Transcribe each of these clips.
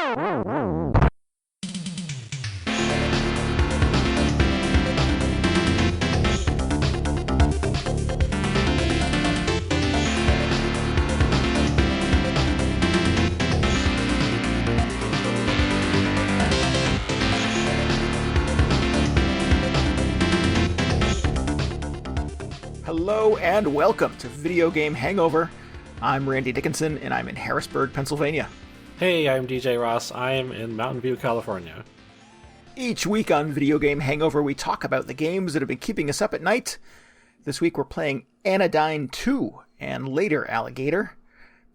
Hello and welcome to Video Game Hangover. I'm Randy Dickinson and I'm in Harrisburg, Pennsylvania. Hey, I'm DJ Ross. I am in Mountain View, California. Each week on Video Game Hangover, we talk about the games that have been keeping us up at night. This week we're playing Anodyne 2 and later Alligator.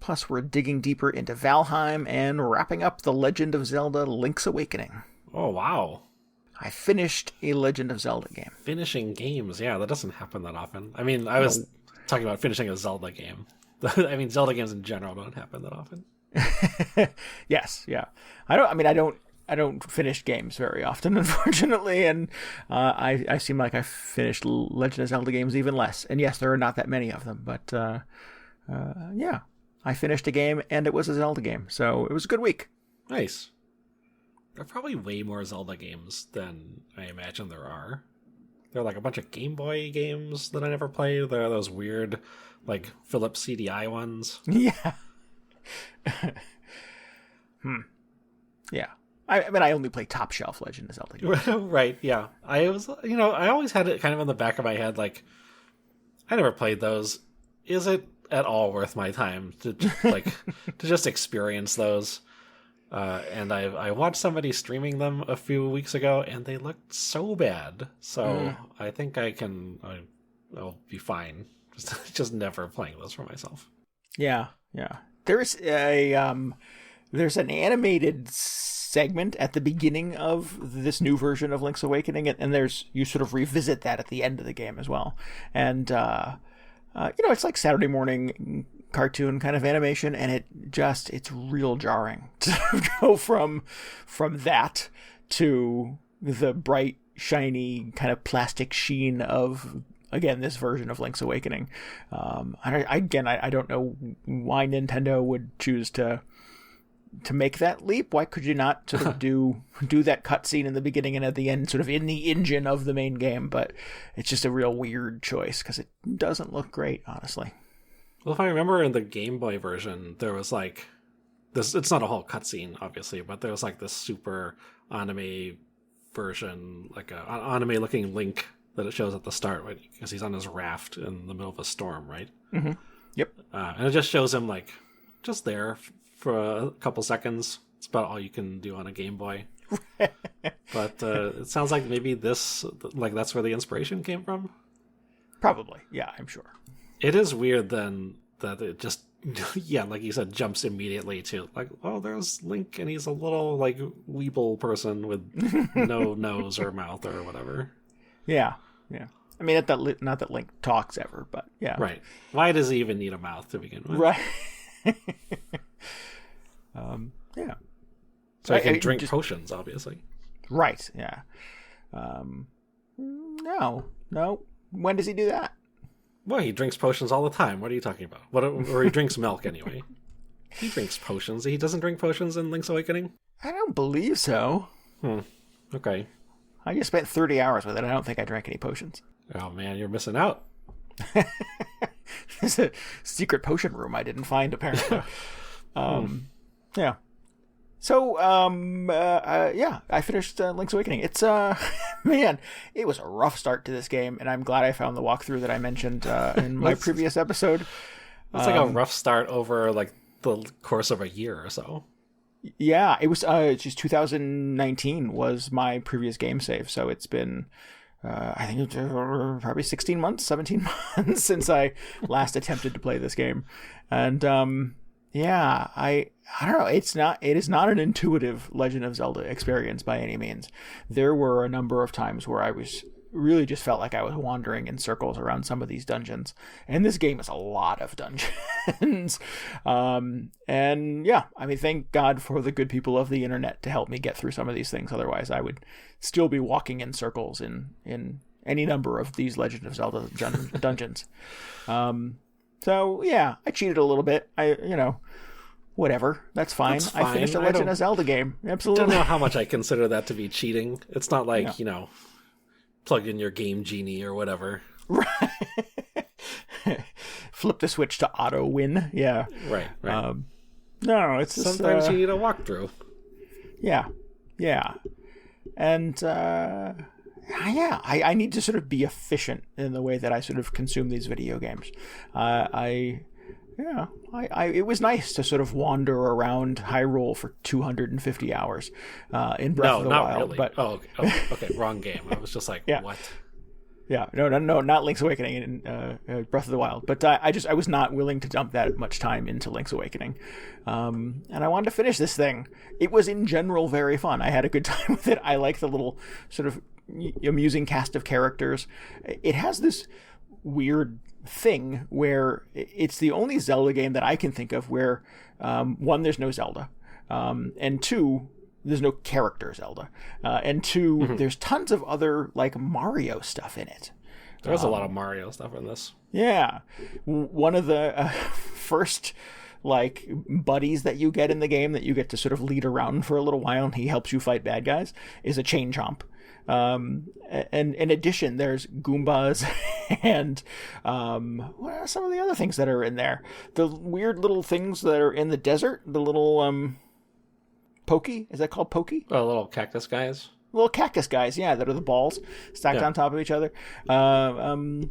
Plus we're digging deeper into Valheim and wrapping up The Legend of Zelda Link's Awakening. Oh, wow. I finished a Legend of Zelda game. Finishing games, yeah, that doesn't happen that often. I mean, I was talking about finishing a Zelda game. I mean, Zelda games in general don't happen that often. Yes, yeah. I don't finish games very often, unfortunately, and I seem like I finished Legend of Zelda games even less. And yes, there are not that many of them, but yeah, I finished a game and it was a Zelda game, so it was a good week. Nice. There are probably way more Zelda games than I imagine there are. There are like a bunch of Game Boy games that I never played. There are those weird, like, Philips CDI ones. Yeah. Yeah. I mean, I only play top shelf Legend of Zelda games. Right, yeah. I always had it kind of in the back of my head, like, I never played those. Is it at all worth my time to, like, to just experience those? And I watched somebody streaming them a few weeks ago, and they looked so bad. So I think I'll be fine. Just never playing those for myself. Yeah, yeah. There's an animated segment at the beginning of this new version of Link's Awakening, and you sort of revisit that at the end of the game as well. And it's like Saturday morning cartoon kind of animation, and it's real jarring to go from that to the bright, shiny kind of plastic sheen of, again, this version of Link's Awakening. I don't know why Nintendo would choose to make that leap. Why could you not sort of do that cutscene in the beginning and at the end, sort of in the engine of the main game? But it's just a real weird choice because it doesn't look great, honestly. Well, if I remember in the Game Boy version, there was like this. It's not a whole cutscene, obviously, but there was like this super anime version, like an anime-looking Link that it shows at the start, right? Because he's on his raft in the middle of a storm, right? Mm-hmm. Yep. And it just shows him like just there for a couple seconds. It's about all you can do on a Game Boy. But it sounds like maybe that's where the inspiration came from. Probably, yeah, I'm sure. It is weird then that it just, yeah, like you said, jumps immediately to like, oh, there's Link and he's a little like weeble person with no nose or mouth or whatever. Yeah, yeah. I mean, not that Link talks ever, but yeah. Right. Why does he even need a mouth to begin with? Right. Yeah. So he can drink potions, obviously. Right, yeah. No. When does he do that? Well, he drinks potions all the time. What are you talking about? Or he drinks milk anyway. He drinks potions. He doesn't drink potions in Link's Awakening? I don't believe so. Okay. I just spent 30 hours with it. I don't think I drank any potions. Oh, man, you're missing out. There's a secret potion room I didn't find, apparently. Yeah. So, I finished Link's Awakening. It's, man, it was a rough start to this game, and I'm glad I found the walkthrough that I mentioned in my previous episode. It's like a rough start over, like, the course of a year or so. Yeah, it was, just 2019 was my previous game save, so it's been, I think it was probably 17 months since I last attempted to play this game. And, yeah, I don't know. It is not an intuitive Legend of Zelda experience by any means. There were a number of times where I really just felt like I was wandering in circles around some of these dungeons. And this game is a lot of dungeons. And yeah, I mean, thank God for the good people of the internet to help me get through some of these things. Otherwise, I would still be walking in circles in any number of these Legend of Zelda dungeons. So yeah, I cheated a little bit. whatever. That's fine. That's fine. I finished a Legend of Zelda game. I Absolutely. don't know how much I consider that to be cheating. It's not like, plug in your Game Genie or whatever. Right. Flip the switch to auto win. Yeah. Right. No, it's just, sometimes you need a walkthrough. Yeah. And I need to sort of be efficient in the way that I sort of consume these video games. It was nice to sort of wander around Hyrule for 250 hours in Breath of the Wild. Really. But okay, wrong game. I was just like, what? Yeah, no, not Link's Awakening and Breath of the Wild. But I was not willing to dump that much time into Link's Awakening, and I wanted to finish this thing. It was in general very fun. I had a good time with it. I like the little sort of amusing cast of characters. It has this weird thing where it's the only Zelda game that I can think of where one, there's no Zelda, and two, there's no character Zelda, and two, there's tons of other like Mario stuff in it. There's a lot of Mario stuff in this. Yeah, one of the first like buddies that you get in the game that you get to sort of lead around for a little while, and he helps you fight bad guys, is a chain chomp. And in addition, there's Goombas and what are some of the other things that are in there? The weird little things that are in the desert, the little Pokey? Is that called Pokey? Oh, little cactus guys? Little cactus guys, yeah, that are the balls stacked on top of each other. Whatever.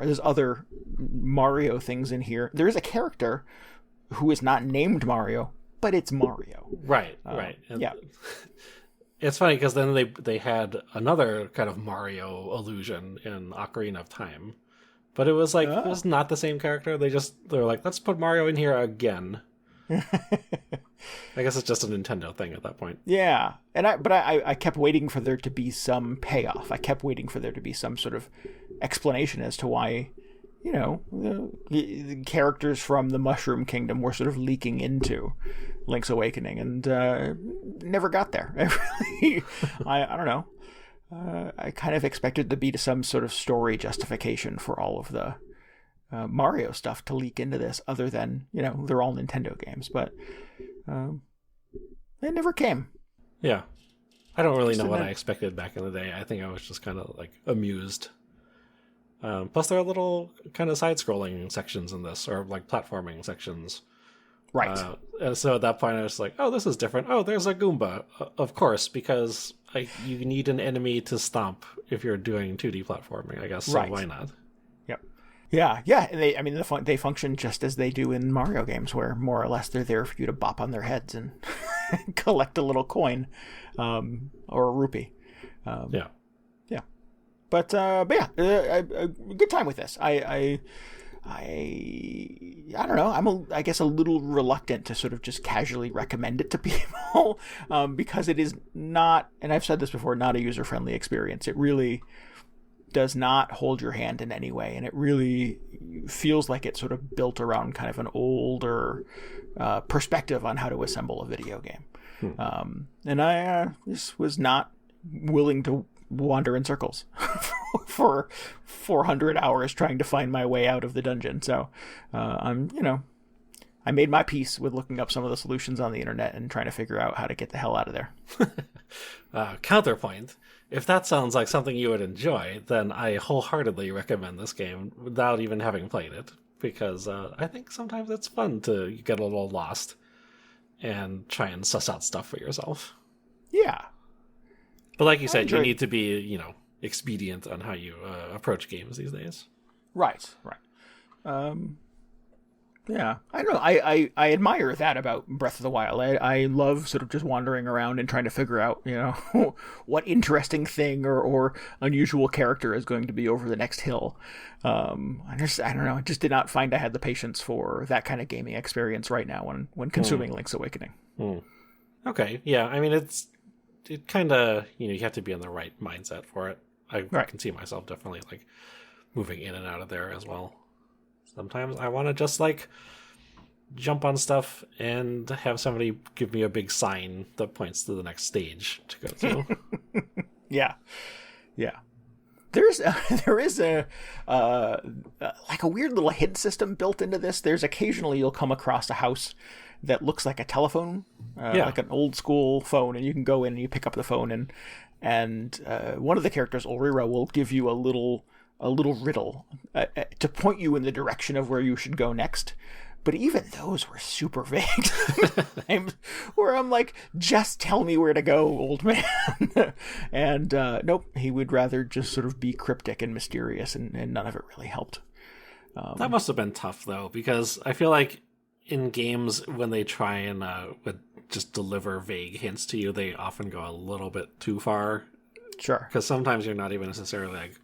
There's other Mario things in here. There is a character who is not named Mario, but it's Mario. Right. And it's funny because then they had another kind of Mario illusion in Ocarina of Time, but it was like it was not the same character. They're like, let's put Mario in here again. I guess it's just a Nintendo thing at that point. Yeah, and I kept waiting for there to be some payoff. I kept waiting for there to be some sort of explanation as to why, the characters from the Mushroom Kingdom were sort of leaking into Link's Awakening, and never got there. I don't know. I kind of expected to be some sort of story justification for all of the Mario stuff to leak into this, other than, they're all Nintendo games, but it never came. Yeah. I don't really know what I expected back in the day. I think I was just kind of like amused. Plus there are little kind of side-scrolling sections in this, or like platforming sections. Right. And so at that point I was like, oh, this is different. Oh, there's a Goomba. Of course, because you need an enemy to stomp if you're doing 2D platforming, I guess. So why not? Yeah, and they function just as they do in Mario games, where more or less they're there for you to bop on their heads and collect a little coin, or a rupee. Yeah. But yeah, a good time with this. I don't know. I guess a little reluctant to sort of just casually recommend it to people, because it is not, and I've said this before, not a user-friendly experience. It really does not hold your hand in any way, and it really feels like it's sort of built around kind of an older perspective on how to assemble a video game. And I just was not willing to wander in circles for 400 hours trying to find my way out of the dungeon. So I made my peace with looking up some of the solutions on the internet and trying to figure out how to get the hell out of there. Counterpoint. If that sounds like something you would enjoy, then I wholeheartedly recommend this game without even having played it, because I think sometimes it's fun to get a little lost and try and suss out stuff for yourself. Yeah. But like you said, you need to be, expedient on how you approach games these days. Right. Yeah, I don't know. I admire that about Breath of the Wild. I love sort of just wandering around and trying to figure out, what interesting thing or unusual character is going to be over the next hill. I don't know. I just did not find I had the patience for that kind of gaming experience right now when consuming Link's Awakening. Okay, yeah. I mean, it kind of, you have to be in the right mindset for it. I can see myself definitely like moving in and out of there as well. Sometimes I want to just like jump on stuff and have somebody give me a big sign that points to the next stage to go to. Yeah. there is a like a weird little hint system built into this. There's occasionally you'll come across a house that looks like a telephone, like an old school phone, and you can go in and you pick up the phone, and one of the characters, Ulrira, will give you a little riddle to point you in the direction of where you should go next. But even those were super vague. Where I'm like, just tell me where to go, old man. And nope, he would rather just sort of be cryptic and mysterious, and none of it really helped. That must have been tough, though, because I feel like in games, when they try and just deliver vague hints to you, they often go a little bit too far. Sure. Because sometimes you're not even necessarily like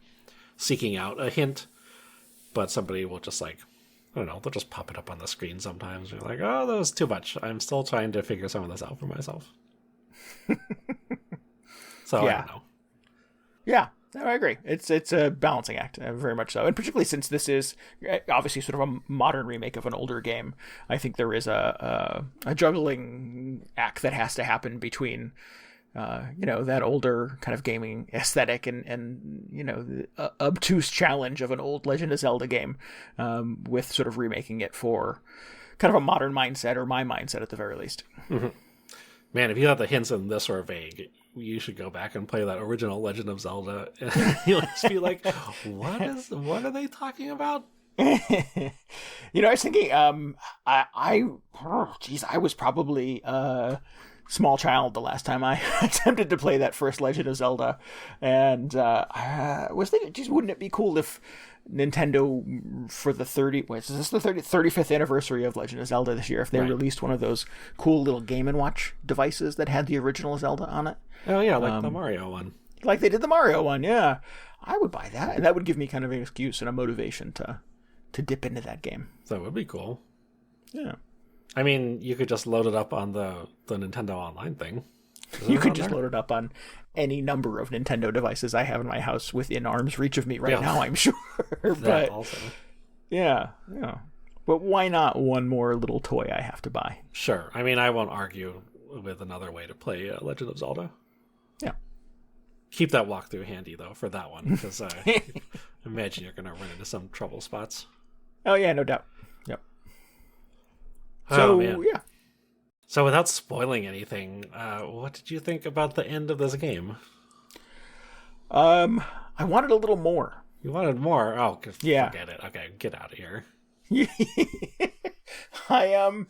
seeking out a hint, but somebody will just like, I don't know, they'll just pop it up on the screen sometimes. You're like, oh, that was too much. I'm still trying to figure some of this out for myself. So yeah. I don't know. Yeah, no, I agree. It's a balancing act, very much so. And particularly since this is obviously sort of a modern remake of an older game, I think there is a juggling act that has to happen between that older kind of gaming aesthetic and the obtuse challenge of an old Legend of Zelda game, with sort of remaking it for kind of a modern mindset, or my mindset at the very least. Mm-hmm. Man, if you thought the hints in this were vague, you should go back and play that original Legend of Zelda. And you'll just be like, what are they talking about? I was thinking, I was probably small child the last time I attempted to play that first Legend of Zelda, and I was thinking, geez, wouldn't it be cool if Nintendo, for the 35th anniversary of Legend of Zelda this year, if they released one of those cool little Game & Watch devices that had the original Zelda on it? Oh yeah, like the Mario one. Like they did the Mario one, yeah. I would buy that, and that would give me kind of an excuse and a motivation to dip into that game. That would be cool. Yeah. I mean, you could just load it up on the Nintendo Online thing. You could just load it up on any number of Nintendo devices I have in my house within arm's reach of me right now, I'm sure. But also. Yeah. But why not one more little toy I have to buy? Sure. I mean, I won't argue with another way to play Legend of Zelda. Yeah. Keep that walkthrough handy, though, for that one, because I imagine you're going to run into some trouble spots. Oh, yeah, no doubt. Yep. So, yeah. So without spoiling anything, what did you think about the end of this game? I wanted a little more. You wanted more? Oh, yeah. Forget it. Okay, get out of here. I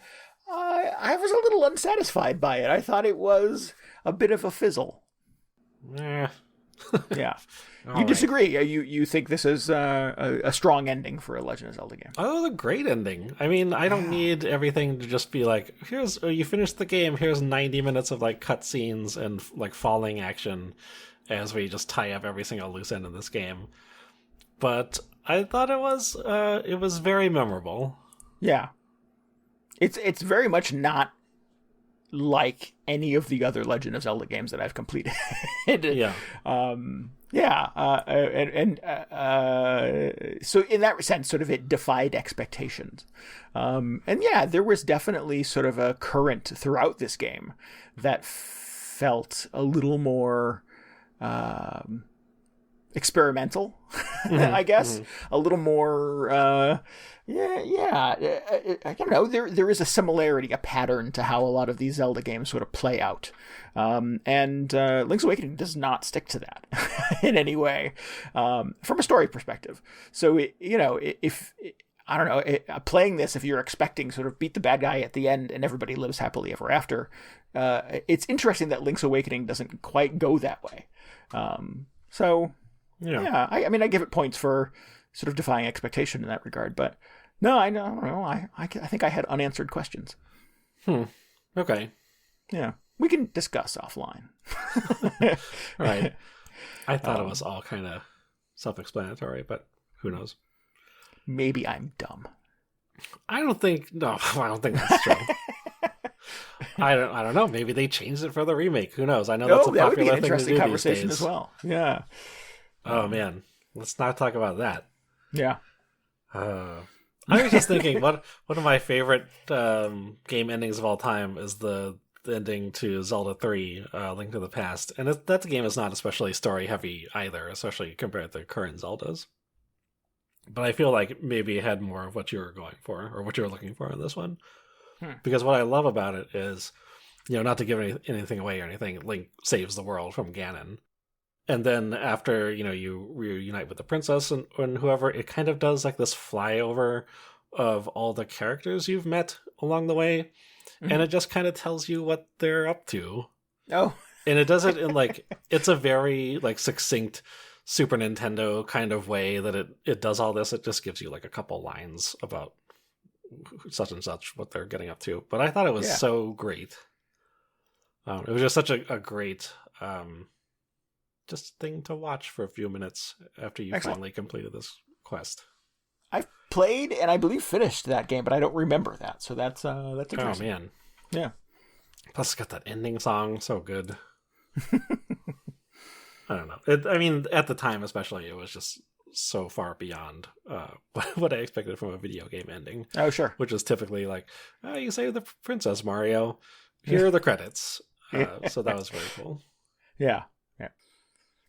was a little unsatisfied by it. I thought it was a bit of a fizzle. Yeah. You disagree? You think this is a strong ending for a Legend of Zelda game? Oh, that was a great ending. I mean, I don't need everything to just be like, here's you finished the game. Here's 90 minutes of like cutscenes and like falling action as we just tie up every single loose end in this game. But I thought it was very memorable. Yeah, it's very much not like any of the other Legend of Zelda games that I've completed. So in that sense, sort of it defied expectations. And yeah, there was definitely sort of a current throughout this game that felt a little more experimental, I guess. A little more, I don't know. There is a similarity, a pattern to how a lot of these Zelda games sort of play out. And Link's Awakening does not stick to that in any way, from a story perspective. So, I don't know, playing this, if you're expecting sort of beat the bad guy at the end and everybody lives happily ever after, it's interesting that Link's Awakening doesn't quite go that way. I mean, I give it points for sort of defying expectation in that regard, but no, I don't know. I think I had unanswered questions. Okay. Yeah. We can discuss offline. Right. I thought it was all kind of self-explanatory, but who knows? Maybe I'm dumb. I don't think that's true. I don't know. Maybe they changed it for the remake. Who knows? I know that's a popular would be an thing interesting to do conversation these days. as well. Yeah. Oh man, let's not talk about that. Yeah. I was just thinking, one of my favorite game endings of all time is the ending to Zelda 3, Link to the Past, and that game is not especially story-heavy either, especially compared to current Zeldas. But I feel like maybe it had more of what you were going for, or what you were looking for in this one. Because what I love about it is, not to give anything away or anything, Link saves the world from Ganon. And then after, you reunite with the princess and whoever, it kind of does like this flyover of all the characters you've met along the way. Mm-hmm. And it just kind of tells you what they're up to. Oh. And it does it in it's a very succinct Super Nintendo kind of way that it does all this. It just gives you a couple lines about such and such, what they're getting up to. But I thought it was so great. It was just such a great just thing to watch for a few minutes after you finally completed this quest. I've played and I believe finished that game, but I don't remember that. So that's interesting. Oh man. Yeah. Plus it's got that ending song, so good. I don't know. At the time especially, it was just so far beyond what I expected from a video game ending. Oh, sure. Which is typically you saved the princess, Mario. Here are the credits. So that was very cool. Yeah. Yeah.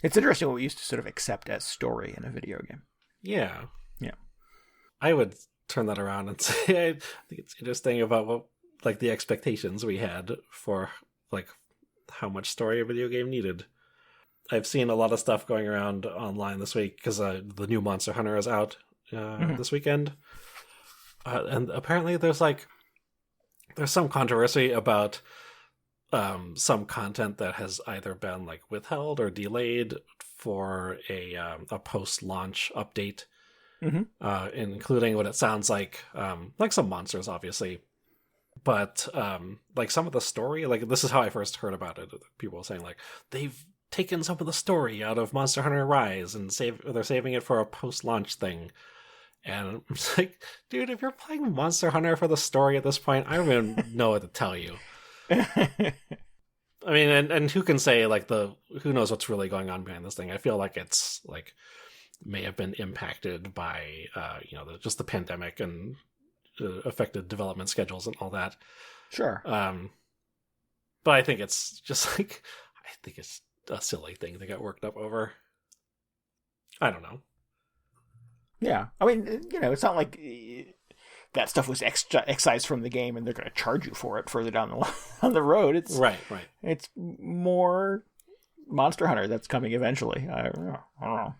It's interesting what we used to sort of accept as story in a video game. Yeah. Yeah. I would turn that around and say I think it's interesting about what the expectations we had for how much story a video game needed. I've seen a lot of stuff going around online this week because the new Monster Hunter is out this weekend. And apparently there's some controversy about some content that has either been withheld or delayed for a post-launch update, including what it sounds like some monsters, obviously. But some of the story, this is how I first heard about it. People were saying they've taken some of the story out of Monster Hunter Rise and they're saving it for a post-launch thing. And I'm dude, if you're playing Monster Hunter for the story at this point, I don't even know what to tell you. And who can say who knows what's really going on behind this thing? I feel it's may have been impacted by just the pandemic and affected development schedules and all that. Sure. But I think it's just I think it's a silly thing they got worked up over. I don't know. Yeah. It's not like that stuff was excised from the game and they're going to charge you for it further down the road. It's right. It's more Monster Hunter that's coming eventually. I don't know.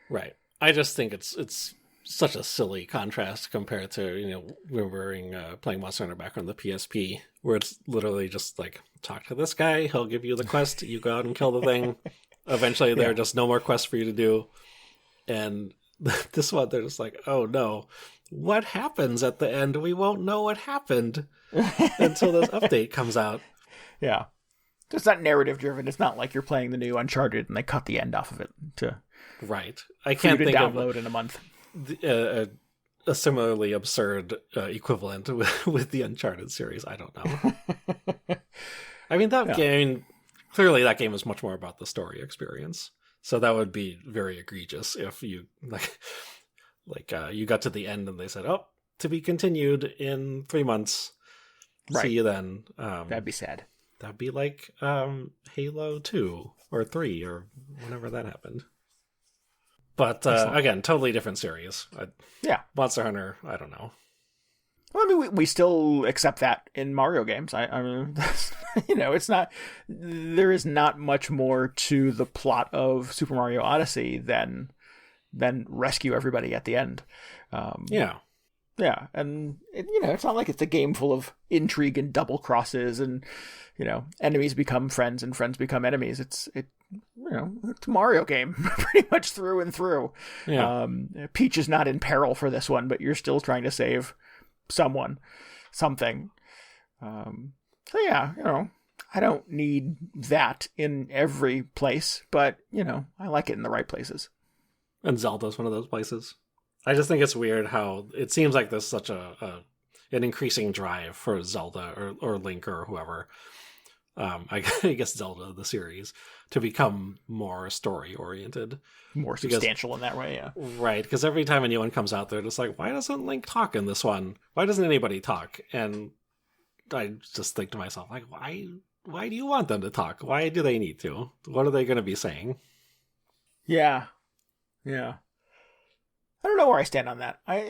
Right. I just think it's such a silly contrast compared to remembering playing Monster Hunter back on the PSP, where it's literally just talk to this guy, he'll give you the quest, you go out and kill the thing. Eventually there are just no more quests for you to do. And this one, they're just oh no, what happens at the end? We won't know what happened until this update comes out. Yeah. It's not narrative driven. It's not like you're playing the new Uncharted and they cut the end off of it right. I can't think download of in a month. A similarly absurd equivalent with the Uncharted series. I don't know. Game, clearly that game is much more about the story experience. So that would be very egregious if you you got to the end and they said, "Oh, to be continued in 3 months. Right. See you then." That'd be sad. That'd be Halo 2 or 3 or whenever that happened. But again, totally different series. Monster Hunter, I don't know. Well, we still accept that in Mario games. It's not. There is not much more to the plot of Super Mario Odyssey than rescue everybody at the end. Yeah, and it's not like it's a game full of intrigue and double crosses and enemies become friends and friends become enemies. It's a Mario game pretty much through and through. Yeah. Peach is not in peril for this one, but you're still trying to save something. So yeah, I don't need that in every place, but I like it in the right places. And Zelda's one of those places. I just think it's weird how it seems like there's such an increasing drive for Zelda or Link or whoever. I guess Zelda, the series, to become more story-oriented. More substantial in that way, yeah. Right, because every time a new one comes out, they're just why doesn't Link talk in this one? Why doesn't anybody talk? And I just think to myself, like, why do you want them to talk? Why do they need to? What are they going to be saying? Yeah. Yeah. I don't know where I stand on that. I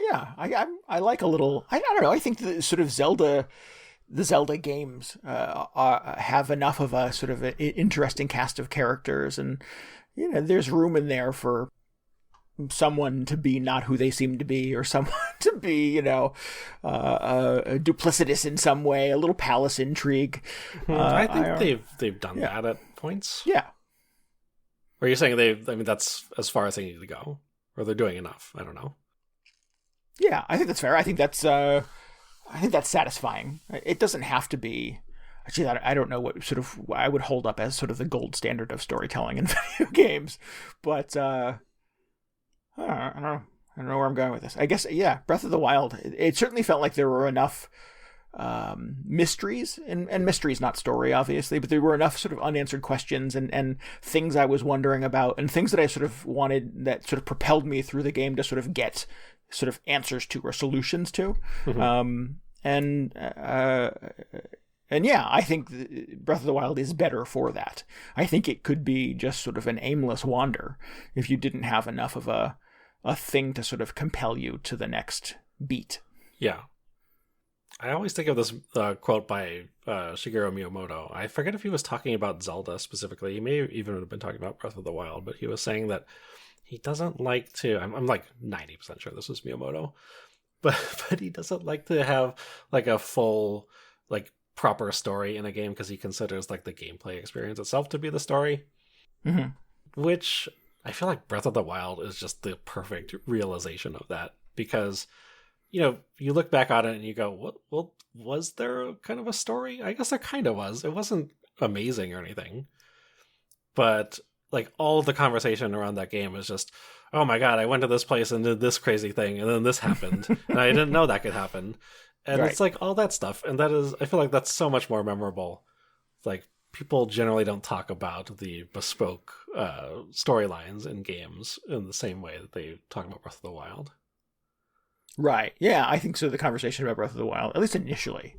like a little. I don't know. I think the sort of the Zelda games have enough of a sort of an interesting cast of characters, and there's room in there for someone to be not who they seem to be, or someone to be duplicitous in some way, a little palace intrigue. I think they've done that at points. Yeah. Or are you saying that's as far as they need to go? Or they're doing enough? I don't know. Yeah, I think that's fair. I think that's satisfying. It doesn't have to be. Actually, I don't know what sort of I would hold up as sort of the gold standard of storytelling in video games, but I don't know. I don't know where I'm going with this. I guess, yeah, Breath of the Wild. It certainly felt like there were enough mysteries, and mysteries, not story, obviously, but there were enough sort of unanswered questions and things I was wondering about, and things that I sort of wanted, that sort of propelled me through the game to sort of get sort of answers to, or solutions to. And yeah, I think Breath of the Wild is better for that. I think it could be just sort of an aimless wander if you didn't have enough of a thing to sort of compel you to the next beat. Yeah. I always think of this quote by Shigeru Miyamoto. I forget if he was talking about Zelda specifically. He may even have been talking about Breath of the Wild, but he was saying that he doesn't like to... I'm like 90% sure this was Miyamoto, but he doesn't like to have like a full, like, proper story in a game, because he considers like the gameplay experience itself to be the story. Which I feel like Breath of the Wild is just the perfect realization of that, because you look back on it and you go, what, well, was there kind of a story? I guess there kind of was. It wasn't amazing or anything, but like all the conversation around that game is just, oh my god, I went to this place and did this crazy thing, and then this happened, and I didn't know that could happen. And It's like all that stuff. And that is, I feel like that's so much more memorable. Like, people generally don't talk about the bespoke storylines in games in the same way that they talk about Breath of the Wild. Right. Yeah, I think so. The conversation about Breath of the Wild, at least initially,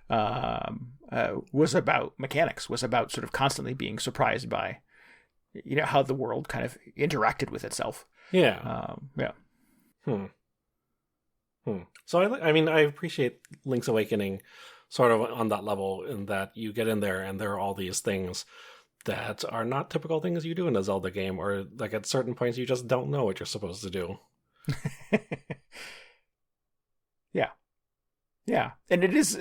was about mechanics, was about sort of constantly being surprised by, how the world kind of interacted with itself. Yeah. So I appreciate Link's Awakening sort of on that level, in that you get in there and there are all these things that are not typical things you do in a Zelda game, or like at certain points you just don't know what you're supposed to do. Yeah. And it is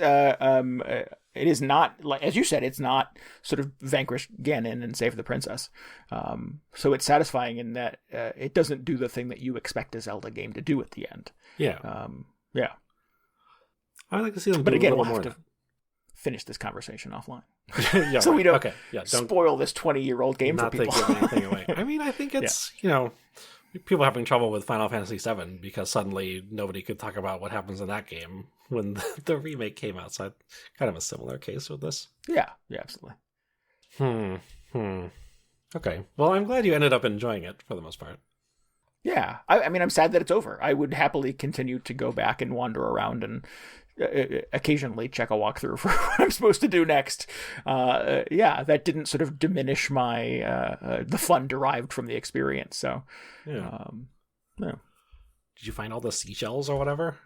not, like, as you said, it's not sort of vanquish Ganon and save the princess. So it's satisfying in that it doesn't do the thing that you expect a Zelda game to do at the end. Yeah. Yeah. I'd like to see them but do again, a little we'll more. have to finish this conversation offline. Yeah, so we don't don't spoil this 20-year-old game for people. Not to give anything away. I think it's, people having trouble with Final Fantasy VII because suddenly nobody could talk about what happens in that game when the remake came out. So kind of a similar case with this. Yeah, absolutely. Okay. Well, I'm glad you ended up enjoying it for the most part. Yeah. I'm sad that it's over. I would happily continue to go back and wander around and occasionally check a walkthrough for what I'm supposed to do next. That didn't sort of diminish my the fun derived from the experience. So, yeah. Yeah. Did you find all the seashells or whatever?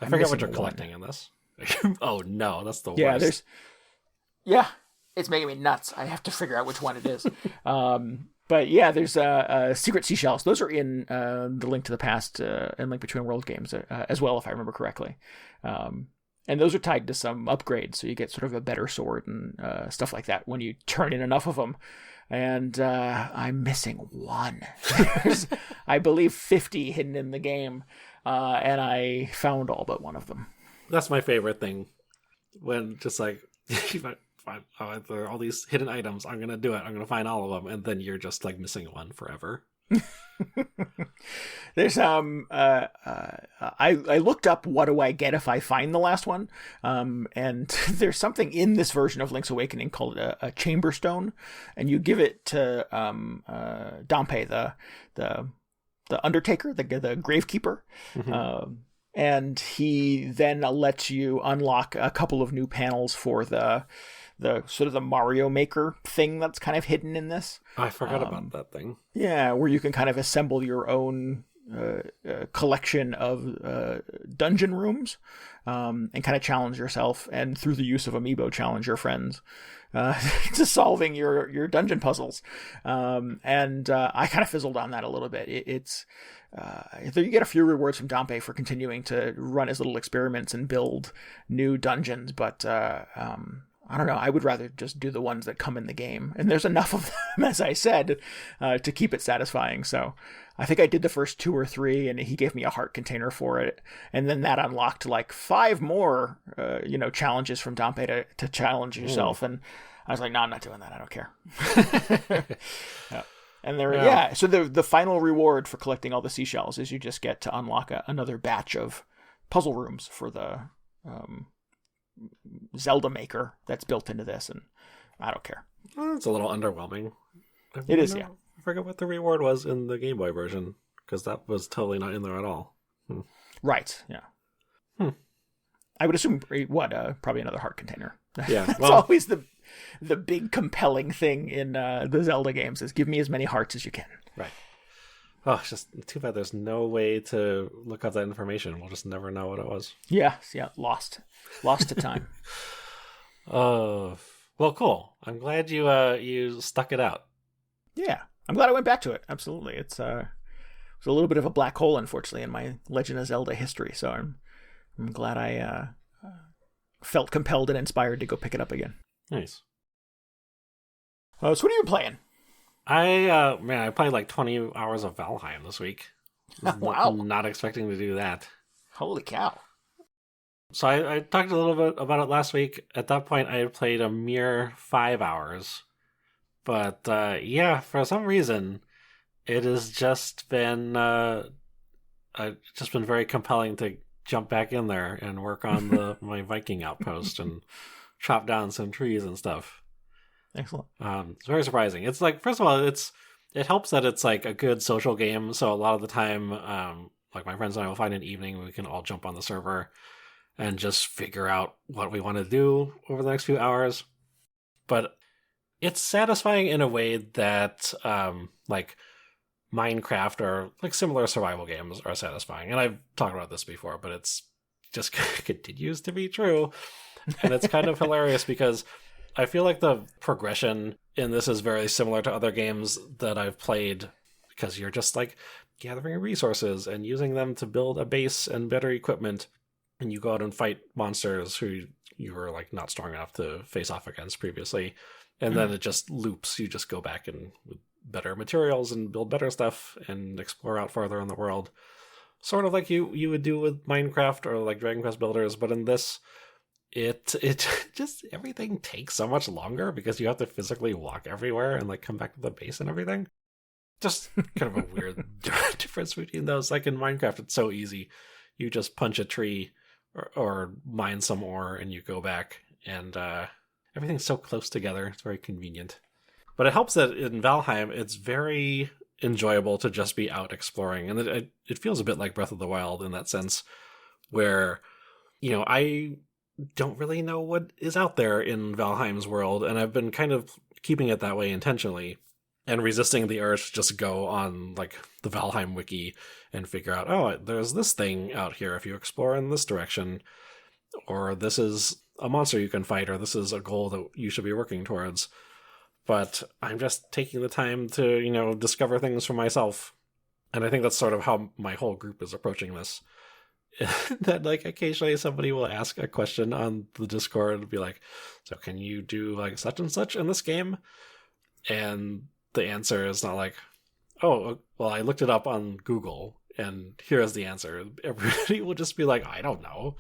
I forget what you're collecting in this. Oh no, that's the worst. It's making me nuts. I have to figure out which one it is. But yeah, there's secret seashells. Those are in the Link to the Past and Link Between World games as well, if I remember correctly. And those are tied to some upgrades, so you get sort of a better sword and stuff like that when you turn in enough of them. And I'm missing one. There's, I believe, 50 hidden in the game, and I found all but one of them. That's my favorite thing. When just like, there are all these hidden items. I'm going to do it. I'm going to find all of them. And then you're just like missing one forever. There's I looked up what do I get if I find the last one, and there's something in this version of Link's Awakening called a chamber stone, and you give it to Dampé, the undertaker, the gravekeeper. And he then lets you unlock a couple of new panels for the sort of the Mario Maker thing that's kind of hidden in this. I forgot about that thing. Yeah, where you can kind of assemble your own collection of dungeon rooms and kind of challenge yourself, and through the use of amiibo, challenge your friends to solving your dungeon puzzles. And I kind of fizzled on that a little bit. It's you get a few rewards from Dampe for continuing to run his little experiments and build new dungeons, but I don't know. I would rather just do the ones that come in the game. And there's enough of them, as I said, to keep it satisfying. So I think I did the first 2 or 3, and he gave me a heart container for it. And then that unlocked like 5 more, challenges from Dampe to challenge yourself. And I was like, no, I'm not doing that. I don't care. Yeah. And so the final reward for collecting all the seashells is you just get to unlock another batch of puzzle rooms for the Zelda Maker that's built into this, and I don't care. Well, it's a little underwhelming. It is, yeah. I forget what the reward was in the Game Boy version, because that was totally not in there at all. Right, yeah. I would assume, probably another heart container. Yeah, That's always the big compelling thing in the Zelda games, is give me as many hearts as you can. Right. Oh, it's just too bad there's no way to look up that information. We'll just never know what it was. Yeah, lost to time. Well, cool. I'm glad you stuck it out. Yeah, I'm glad I went back to it. Absolutely. It's a little bit of a black hole, unfortunately, in my Legend of Zelda history. So I'm glad I felt compelled and inspired to go pick it up again. Nice. So what have you been playing? I played like 20 hours of Valheim this week. Wow. Not expecting to do that. Holy cow. So I talked a little bit about it last week. At that point, I had played a mere 5 hours. But for some reason, it has just been very compelling to jump back in there and work on my Viking outpost and chop down some trees and stuff. Excellent. It's very surprising. It's like, first of all, it helps that it's like a good social game. So a lot of the time, like my friends and I will find an evening we can all jump on the server and just figure out what we want to do over the next few hours. But it's satisfying in a way that like Minecraft or like similar survival games are satisfying. And I've talked about this before, but it's just continues to be true. And it's kind of hilarious because I feel like the progression in this is very similar to other games that I've played, because you're just like gathering resources and using them to build a base and better equipment, and you go out and fight monsters who you were like not strong enough to face off against previously, and then it just loops. You just go back and with better materials and build better stuff and explore out farther in the world, sort of like you would do with Minecraft or like Dragon Quest Builders. But in this, it just, everything takes so much longer because you have to physically walk everywhere and like come back to the base and everything. Just kind of a weird difference between those. Like in Minecraft, it's so easy. You just punch a tree or mine some ore and you go back, and everything's so close together. It's very convenient. But it helps that in Valheim, it's very enjoyable to just be out exploring. And it feels a bit like Breath of the Wild in that sense, where, I don't really know what is out there in Valheim's world, and I've been kind of keeping it that way intentionally and resisting the urge to just go on like the Valheim wiki and figure out, oh, there's this thing out here if you explore in this direction, or this is a monster you can fight, or this is a goal that you should be working towards. But I'm just taking the time to, discover things for myself. And I think that's sort of how my whole group is approaching this. That like occasionally somebody will ask a question on the Discord and be like, so can you do like such and such in this game? And the answer is not like, oh, well, I looked it up on Google and here's the answer. Everybody will just be like, I don't know.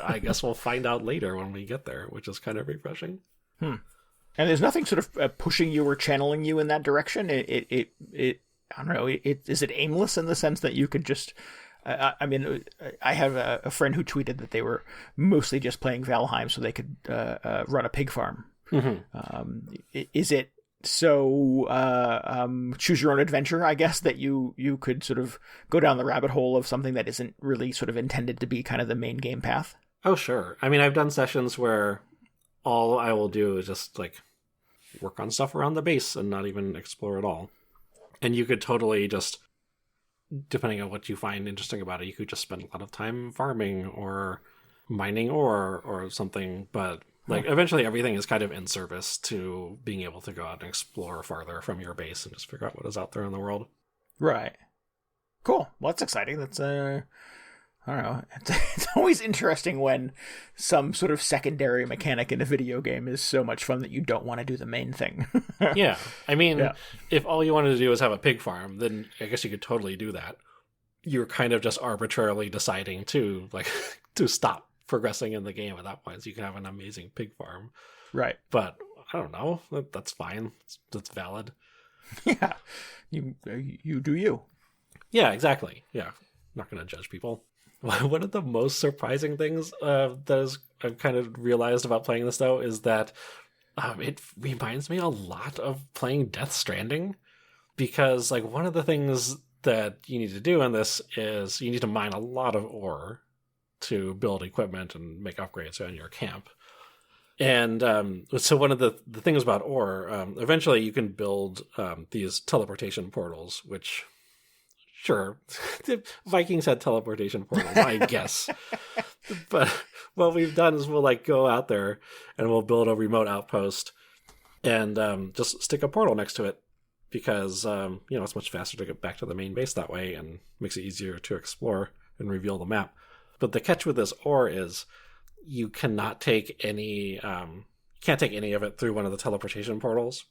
I guess we'll find out later when we get there, which is kind of refreshing. And there's nothing sort of pushing you or channeling you in that direction. It I don't know. Is it aimless in the sense that you could just, I mean, I have a friend who tweeted that they were mostly just playing Valheim so they could run a pig farm. Mm-hmm. Is it So, choose your own adventure, I guess, that you could sort of go down the rabbit hole of something that isn't really sort of intended to be kind of the main game path. Oh, sure. I mean, I've done sessions where all I will do is just like work on stuff around the base and not even explore at all. And you could totally just, depending on what you find interesting about it, you could just spend a lot of time farming or mining ore or something. But like eventually everything is kind of in service to being able to go out and explore farther from your base and just figure out what is out there in the world. Right. Cool. Well, that's exciting. That's I don't know. It's always interesting when some sort of secondary mechanic in a video game is so much fun that you don't want to do the main thing. Yeah. I mean, if all you wanted to do is have a pig farm, then I guess you could totally do that. You're kind of just arbitrarily deciding to to stop progressing in the game at that point, so you can have an amazing pig farm. Right. But I don't know. That's fine. That's valid. Yeah. You do you. Yeah, exactly. Yeah. I'm not going to judge people. One of the most surprising things I've kind of realized about playing this, though, is that it reminds me a lot of playing Death Stranding, because like one of the things that you need to do in this is you need to mine a lot of ore to build equipment and make upgrades on your camp. And so one of the things about ore, eventually you can build these teleportation portals, which... Sure, the Vikings had teleportation portals, I guess. But what we've done is we'll like go out there and we'll build a remote outpost and just stick a portal next to it because it's much faster to get back to the main base that way and makes it easier to explore and reveal the map. But the catch with this ore is you cannot take any can't take any of it through one of the teleportation portals.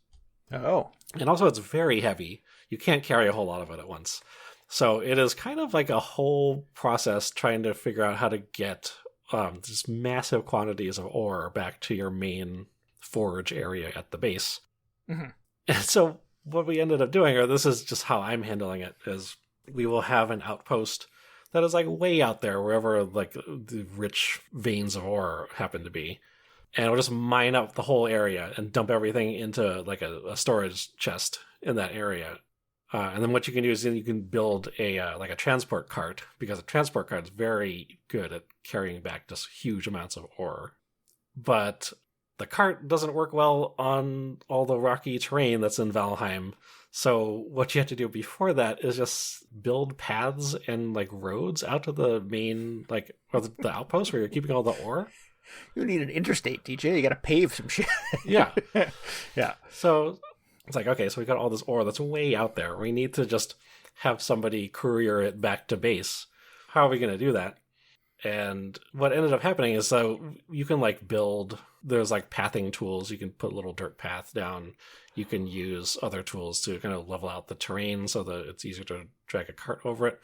Oh, and also it's very heavy. You can't carry a whole lot of it at once. So it is kind of like a whole process trying to figure out how to get just massive quantities of ore back to your main forge area at the base. Mm-hmm. And so what we ended up doing, or this is just how I'm handling it, is we will have an outpost that is like way out there, wherever like the rich veins of ore happen to be. And we'll just mine up the whole area and dump everything into like a storage chest in that area. And then what you can do is you can build a transport cart, because a transport cart is very good at carrying back just huge amounts of ore. But the cart doesn't work well on all the rocky terrain that's in Valheim. So what you have to do before that is just build paths and like roads out to the main or the outpost where you're keeping all the ore. You need an interstate, DJ. You got to pave some shit. Yeah. Yeah. So it's like, okay, so we got all this ore that's way out there. We need to just have somebody courier it back to base. How are we going to do that? And what ended up happening is, so you can like build, there's like pathing tools. You can put a little dirt path down. You can use other tools to kind of level out the terrain so that it's easier to drag a cart over it.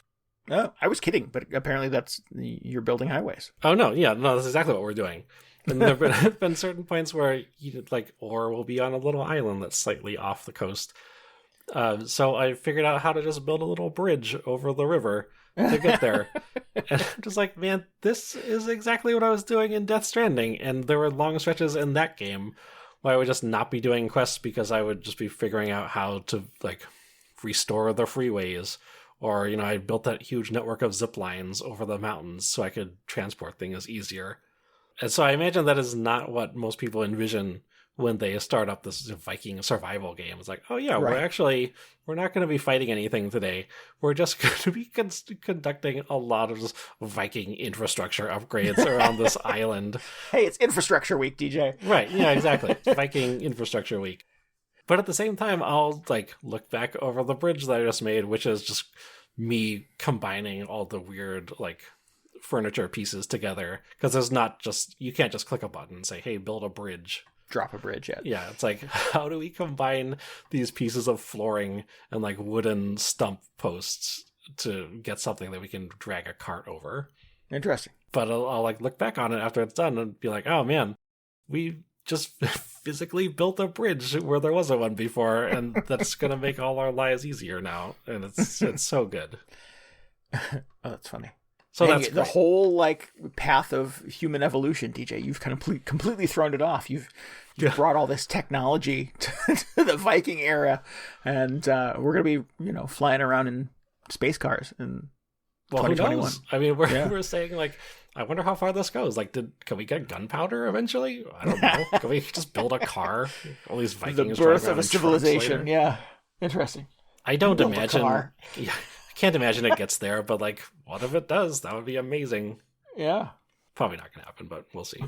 Oh, I was kidding, but apparently you're building highways. Oh, no. Yeah, no, that's exactly what we're doing. And there have been certain points where ore will be on a little island that's slightly off the coast. So I figured out how to just build a little bridge over the river to get there. And I'm just like, man, this is exactly what I was doing in Death Stranding. And there were long stretches in that game where I would just not be doing quests because I would just be figuring out how to restore the freeways. Or, I built that huge network of zip lines over the mountains so I could transport things easier. And so I imagine that is not what most people envision when they start up this Viking survival game. It's like, oh yeah, right. We're not going to be fighting anything today. We're just going to be conducting a lot of Viking infrastructure upgrades around this island. Hey, it's infrastructure week, DJ. Right, yeah, exactly. Viking infrastructure week. But at the same time, I'll look back over the bridge that I just made, which is just me combining all the weird furniture pieces together, because there's not just, you can't just click a button and say, hey, build a bridge, drop a bridge. Yeah, it's like, how do we combine these pieces of flooring and wooden stump posts to get something that we can drag a cart over? Interesting. But I'll look back on it after it's done and be like, oh man, we just physically built a bridge where there wasn't one before, and that's gonna make all our lives easier now. And it's so good. Oh, that's funny. So and that's the great. whole like path of human evolution, DJ. You've kind of completely thrown it off. You've brought all this technology to the Viking era, and we're gonna be flying around in space cars in 2021. Who knows? I mean, we're saying like, I wonder how far this goes. Like, can we get gunpowder eventually? I don't know. Can we just build a car? All these Vikings. The birth of a civilization. Yeah, interesting. I don't imagine. Yeah, I can't imagine it gets there. But like, what if it does? That would be amazing. Yeah. Probably not going to happen, but we'll see.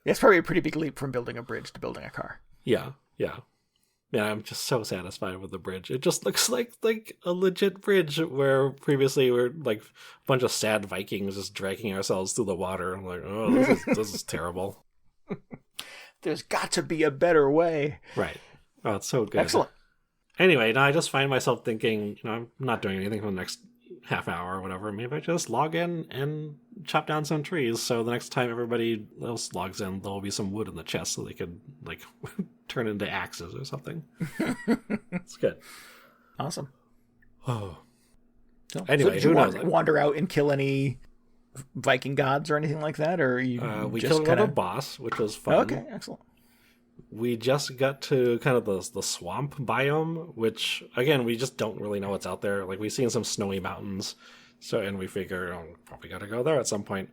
It's probably a pretty big leap from building a bridge to building a car. Yeah. I'm just so satisfied with the bridge. It just looks like a legit bridge where previously we're like a bunch of sad Vikings just dragging ourselves through the water. I'm like, oh, this is terrible. There's got to be a better way. Right. Oh, it's so good. Excellent. Anyway, now I just find myself thinking, I'm not doing anything for the next half hour or whatever. Maybe I just log in and chop down some trees. So the next time everybody else logs in, there'll be some wood in the chest so they could like turn into axes or something. It's good. Awesome. Oh. So, anyway, did you wander out and kill any Viking gods or anything like that, or we killed another boss, which was fun. Okay, excellent. We just got to kind of the swamp biome, which again we just don't really know what's out there. Like we've seen some snowy mountains, and we figure probably got to go there at some point.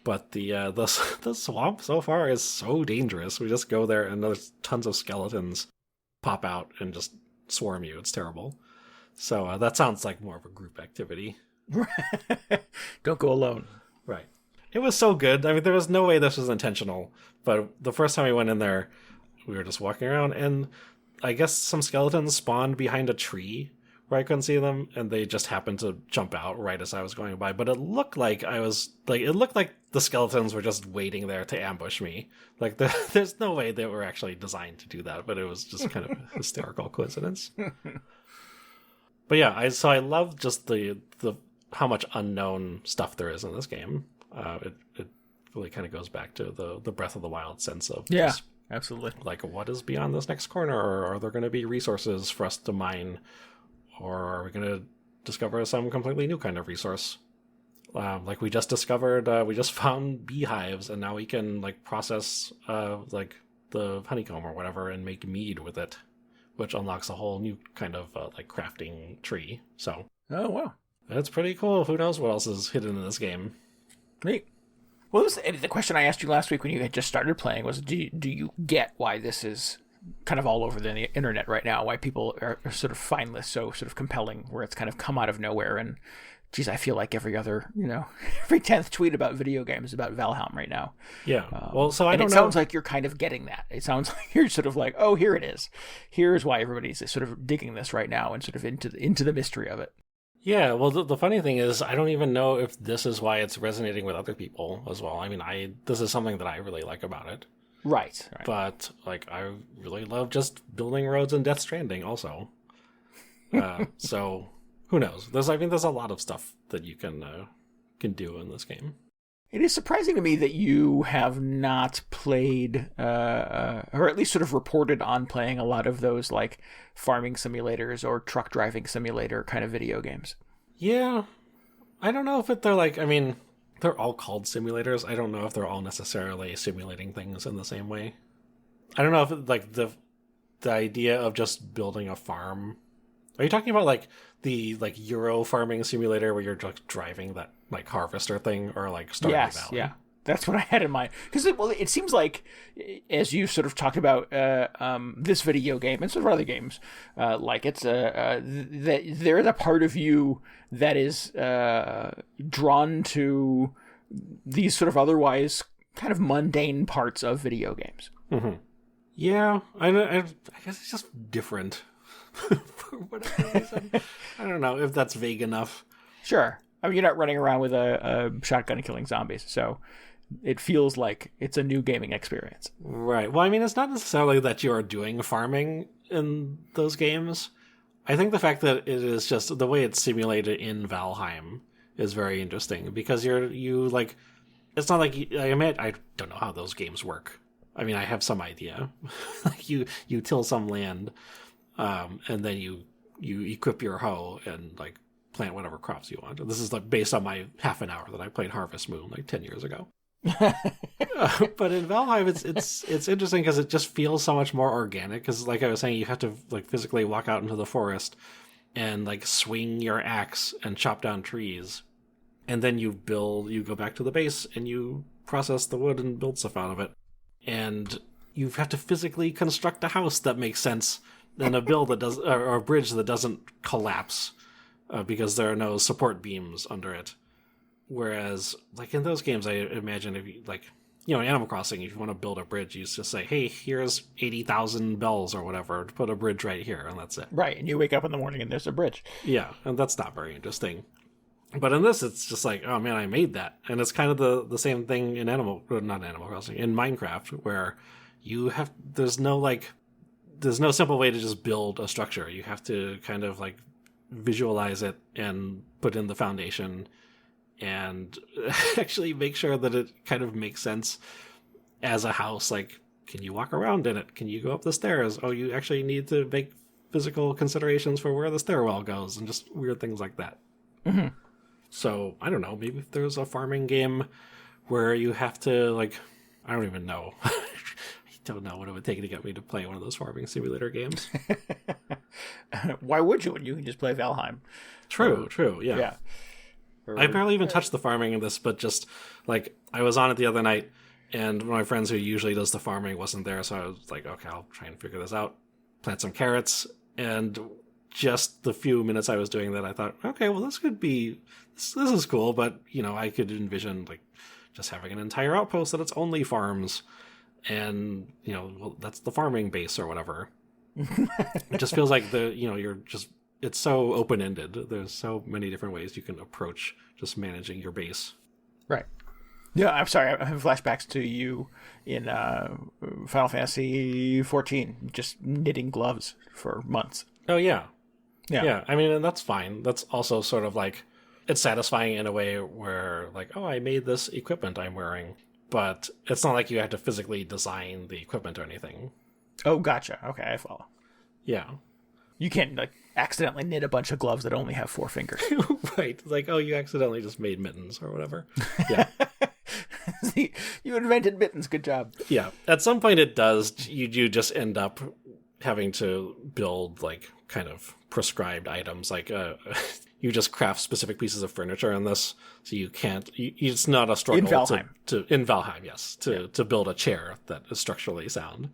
But the swamp so far is so dangerous. We just go there and there's tons of skeletons pop out and just swarm you. It's terrible. So that sounds like more of a group activity. Don't go alone. Right. It was so good. I mean, there was no way this was intentional. But the first time we went in there, we were just walking around, and I guess some skeletons spawned behind a tree where I couldn't see them, and they just happened to jump out right as I was going by. But it looked like the skeletons were just waiting there to ambush me. Like there's no way they were actually designed to do that, but it was just kind of a hysterical coincidence. But yeah, I love just the how much unknown stuff there is in this game. It really kind of goes back to the Breath of the Wild sense of just, absolutely. Like, what is beyond this next corner? Or are there going to be resources for us to mine? Or are we going to discover some completely new kind of resource? Like we just discovered, we just found beehives, and now we can like process like the honeycomb or whatever and make mead with it, which unlocks a whole new kind of like crafting tree. So, oh wow, that's pretty cool. Who knows what else is hidden in this game? Neat. Well, the question I asked you last week when you had just started playing was, do you get why this is kind of all over the internet right now? Why people are sort of find this so sort of compelling, where it's kind of come out of nowhere? And geez, I feel like every 10th tweet about video games about Valheim right now. Yeah. Well, so I don't know. It sounds like you're kind of getting that. It sounds like you're sort of like, oh, here it is. Here's why everybody's sort of digging this right now and sort of into the mystery of it. Yeah, well, the funny thing is, I don't even know if this is why it's resonating with other people as well. I mean, this is something that I really like about it. Right. But, like, I really love just building roads in Death Stranding also. So, who knows? There's a lot of stuff that you can do in this game. It is surprising to me that you have not played, or at least sort of reported on playing a lot of those like farming simulators or truck driving simulator kind of video games. Yeah. I don't know if they're like, I mean, they're all called simulators. I don't know if they're all necessarily simulating things in the same way. I don't know if like the idea of just building a farm. Are you talking about like the like Euro farming simulator where you're just driving that like harvester thing, or like Stardew Valley? Yeah, that's what I had in mind. Because it seems like, as you sort of talked about this video game and sort of other games, like it's that there's a part of you that is drawn to these sort of otherwise kind of mundane parts of video games. Mm-hmm. Yeah, I guess it's just different. For whatever reason. I don't know if that's vague enough. Sure. I mean, you're not running around with a shotgun and killing zombies, so it feels like it's a new gaming experience. Right. Well, I mean, it's not necessarily that you are doing farming in those games. I think the fact that it is just the way it's simulated in Valheim is very interesting, because you like, it's not like I don't know how those games work. I mean, I have some idea. Like you till some land. And then you equip your hoe and like plant whatever crops you want. This is like based on my half an hour that I played Harvest Moon like 10 years ago. But in Valheim, it's interesting because it just feels so much more organic. Because like I was saying, you have to like physically walk out into the forest and like swing your axe and chop down trees, and then you go back to the base and you process the wood and build stuff out of it, and you have to physically construct a house that makes sense and a build that does, or a bridge that doesn't collapse because there are no support beams under it. Whereas, like in those games, I imagine if you like, in Animal Crossing, if you want to build a bridge, you just say, "Hey, here's 80,000 bells or whatever to put a bridge right here," and that's it. Right, and you wake up in the morning and there's a bridge. Yeah, and that's not very interesting. But in this, it's just like, oh man, I made that, and it's kind of the same thing in Animal Crossing, in Minecraft, where there's no simple way to just build a structure. You have to kind of like visualize it and put in the foundation and actually make sure that it kind of makes sense as a house. Like, can you walk around in it? Can you go up the stairs? Oh, you actually need to make physical considerations for where the stairwell goes and just weird things like that. Mm-hmm. So, I don't know, maybe if there's a farming game where you have to, like, I don't even know. I don't know what it would take to get me to play one of those farming simulator games. Why would you when you can just play Valheim? True, yeah. Yeah. I barely even touched the farming in this, but just, like, I was on it the other night, and one of my friends who usually does the farming wasn't there, so I was like, okay, I'll try and figure this out. Plant some carrots, and just the few minutes I was doing that, I thought, okay, well, this is cool, but, I could envision, like, just having an entire outpost that it's only farms, and, well, that's the farming base or whatever. It just feels like it's so open-ended. There's so many different ways you can approach just managing your base. Right. Yeah, I'm sorry. I have flashbacks to you in Final Fantasy 14, just knitting gloves for months. Oh, yeah. Yeah. I mean, and that's fine. That's also sort of like, it's satisfying in a way where, like, oh, I made this equipment I'm wearing. But it's not like you have to physically design the equipment or anything. Oh, gotcha. Okay, I follow. Yeah. You can't, like, accidentally knit a bunch of gloves that only have 4 fingers. Right. Like, oh, you accidentally just made mittens or whatever. Yeah. See, you invented mittens. Good job. Yeah. At some point it does. You just end up having to build, like, kind of prescribed items. Like, you just craft specific pieces of furniture in this. So you can't... it's not a struggle. In Valheim. In Valheim, yes. To build a chair that is structurally sound.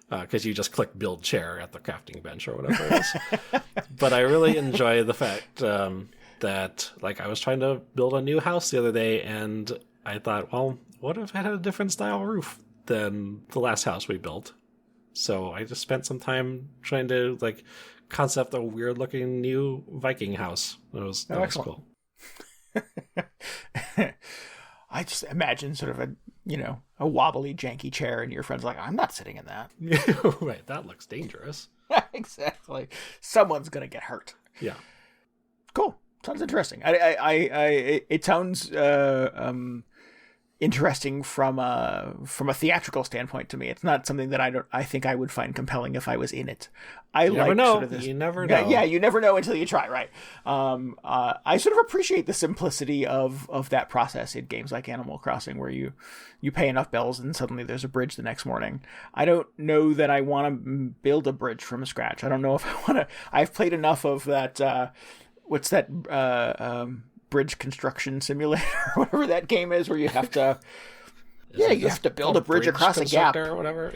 Because you just click build chair at the crafting bench or whatever it is. But I really enjoy the fact that, like, I was trying to build a new house the other day, and I thought, well, what if it had a different style roof than the last house we built? So I just spent some time trying to, like, concept a weird-looking new Viking house. That was cool. I just imagine sort of a wobbly, janky chair, and your friend's like, I'm not sitting in that. Right, that looks dangerous. Exactly. Someone's going to get hurt. Yeah. Cool. Sounds interesting. It sounds interesting from a theatrical standpoint to me. It's not something that I think I would find compelling if I was in it. You never know. You never know. Yeah, you never know until you try, right? I sort of appreciate the simplicity of that process in games like Animal Crossing, where you pay enough bells and suddenly there's a bridge the next morning. I don't know that I want to build a bridge from scratch. I don't know if I want to. I've played enough of that. What's that? Bridge construction simulator, whatever that game is, where you have to, you have to build a bridge across a gap or whatever.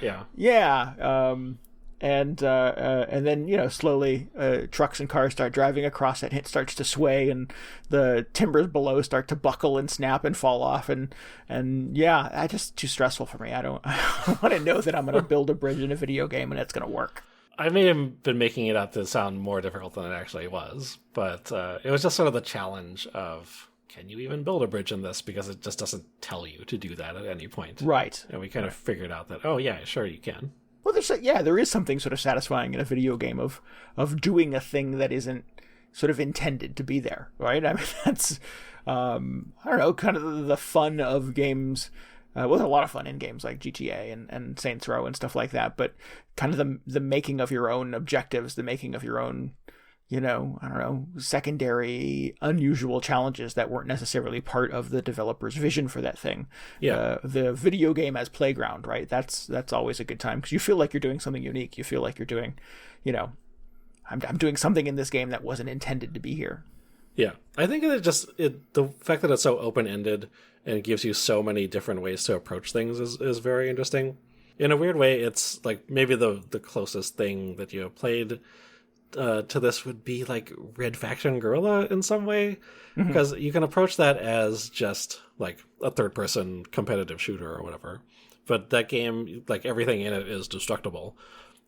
And then slowly trucks and cars start driving across it, and it starts to sway, and the timbers below start to buckle and snap and fall off, and that's just too stressful for me. I don't want to know that I'm going to build a bridge in a video game and it's going to work. I may have been making it out to sound more difficult than it actually was, but it was just sort of the challenge of, can you even build a bridge in this? Because it just doesn't tell you to do that at any point. Right. And we kind of figured out that, oh yeah, sure you can. Well, there is something sort of satisfying in a video game of doing a thing that isn't sort of intended to be there, right? I mean, that's, I don't know, kind of the fun of games. There's a lot of fun in games like GTA and Saints Row and stuff like that, but kind of the making of your own objectives, the making of your own I don't know, secondary, unusual challenges that weren't necessarily part of the developer's vision for that thing. Yeah. The video game as playground, right? That's always a good time because you feel like you're doing something unique. You feel like you're doing, I'm doing something in this game that wasn't intended to be here. Yeah. I think the fact that it's so open-ended and it gives you so many different ways to approach things is very interesting. In a weird way, it's like maybe the closest thing that you have played to this would be like Red Faction Guerrilla in some way, because you can approach that as just like a third-person competitive shooter or whatever. But that game, like everything in it is destructible.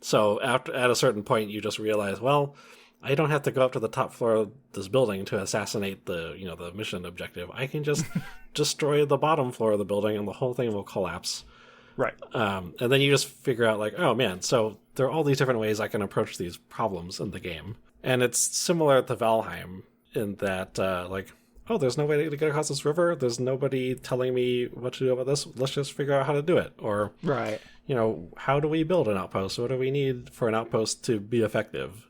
So at a certain point, you just realize, well, I don't have to go up to the top floor of this building to assassinate the mission objective. I can just destroy the bottom floor of the building and the whole thing will collapse. Right. And then you just figure out like, oh man, so there are all these different ways I can approach these problems in the game. And it's similar to Valheim in that there's no way to get across this river. There's nobody telling me what to do about this. Let's just figure out how to do it. Or, right. How do we build an outpost? What do we need for an outpost to be effective?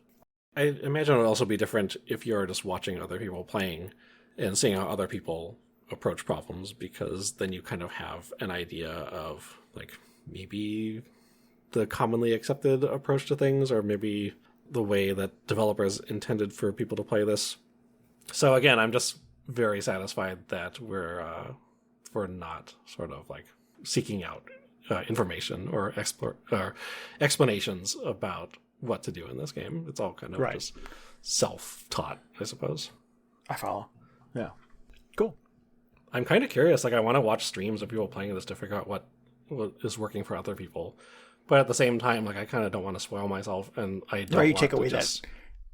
I imagine it would also be different if you're just watching other people playing and seeing how other people approach problems, because then you kind of have an idea of like maybe the commonly accepted approach to things, or maybe the way that developers intended for people to play this. So again, I'm just very satisfied that we're not sort of like seeking out information or explanations about what to do in this game. It's all kind of just self-taught, I suppose. I follow. Yeah. Cool. I'm kind of curious. Like, I want to watch streams of people playing this to figure out what is working for other people. But at the same time, like, I kind of don't want to spoil myself, and I don't want you take to away that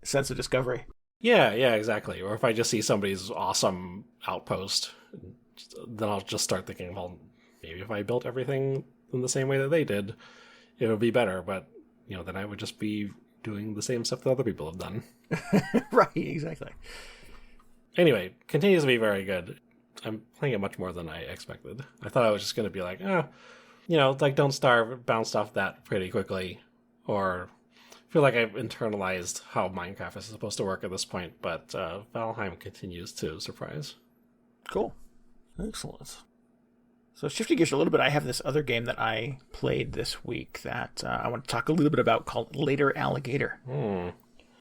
sense of discovery. Yeah, exactly. Or if I just see somebody's awesome outpost, then I'll just start thinking, well, maybe if I built everything in the same way that they did, it would be better. But, then I would just be doing the same stuff that other people have done. Right, exactly. Anyway, continues to be very good. I'm playing it much more than I expected. I thought I was just going to be like, don't starve, bounced off that pretty quickly, or feel like I've internalized how Minecraft is supposed to work at this point, but Valheim continues to surprise. Cool. Excellent. So shifting gears a little bit, I have this other game that I played this week that I want to talk a little bit about called Later Alligator.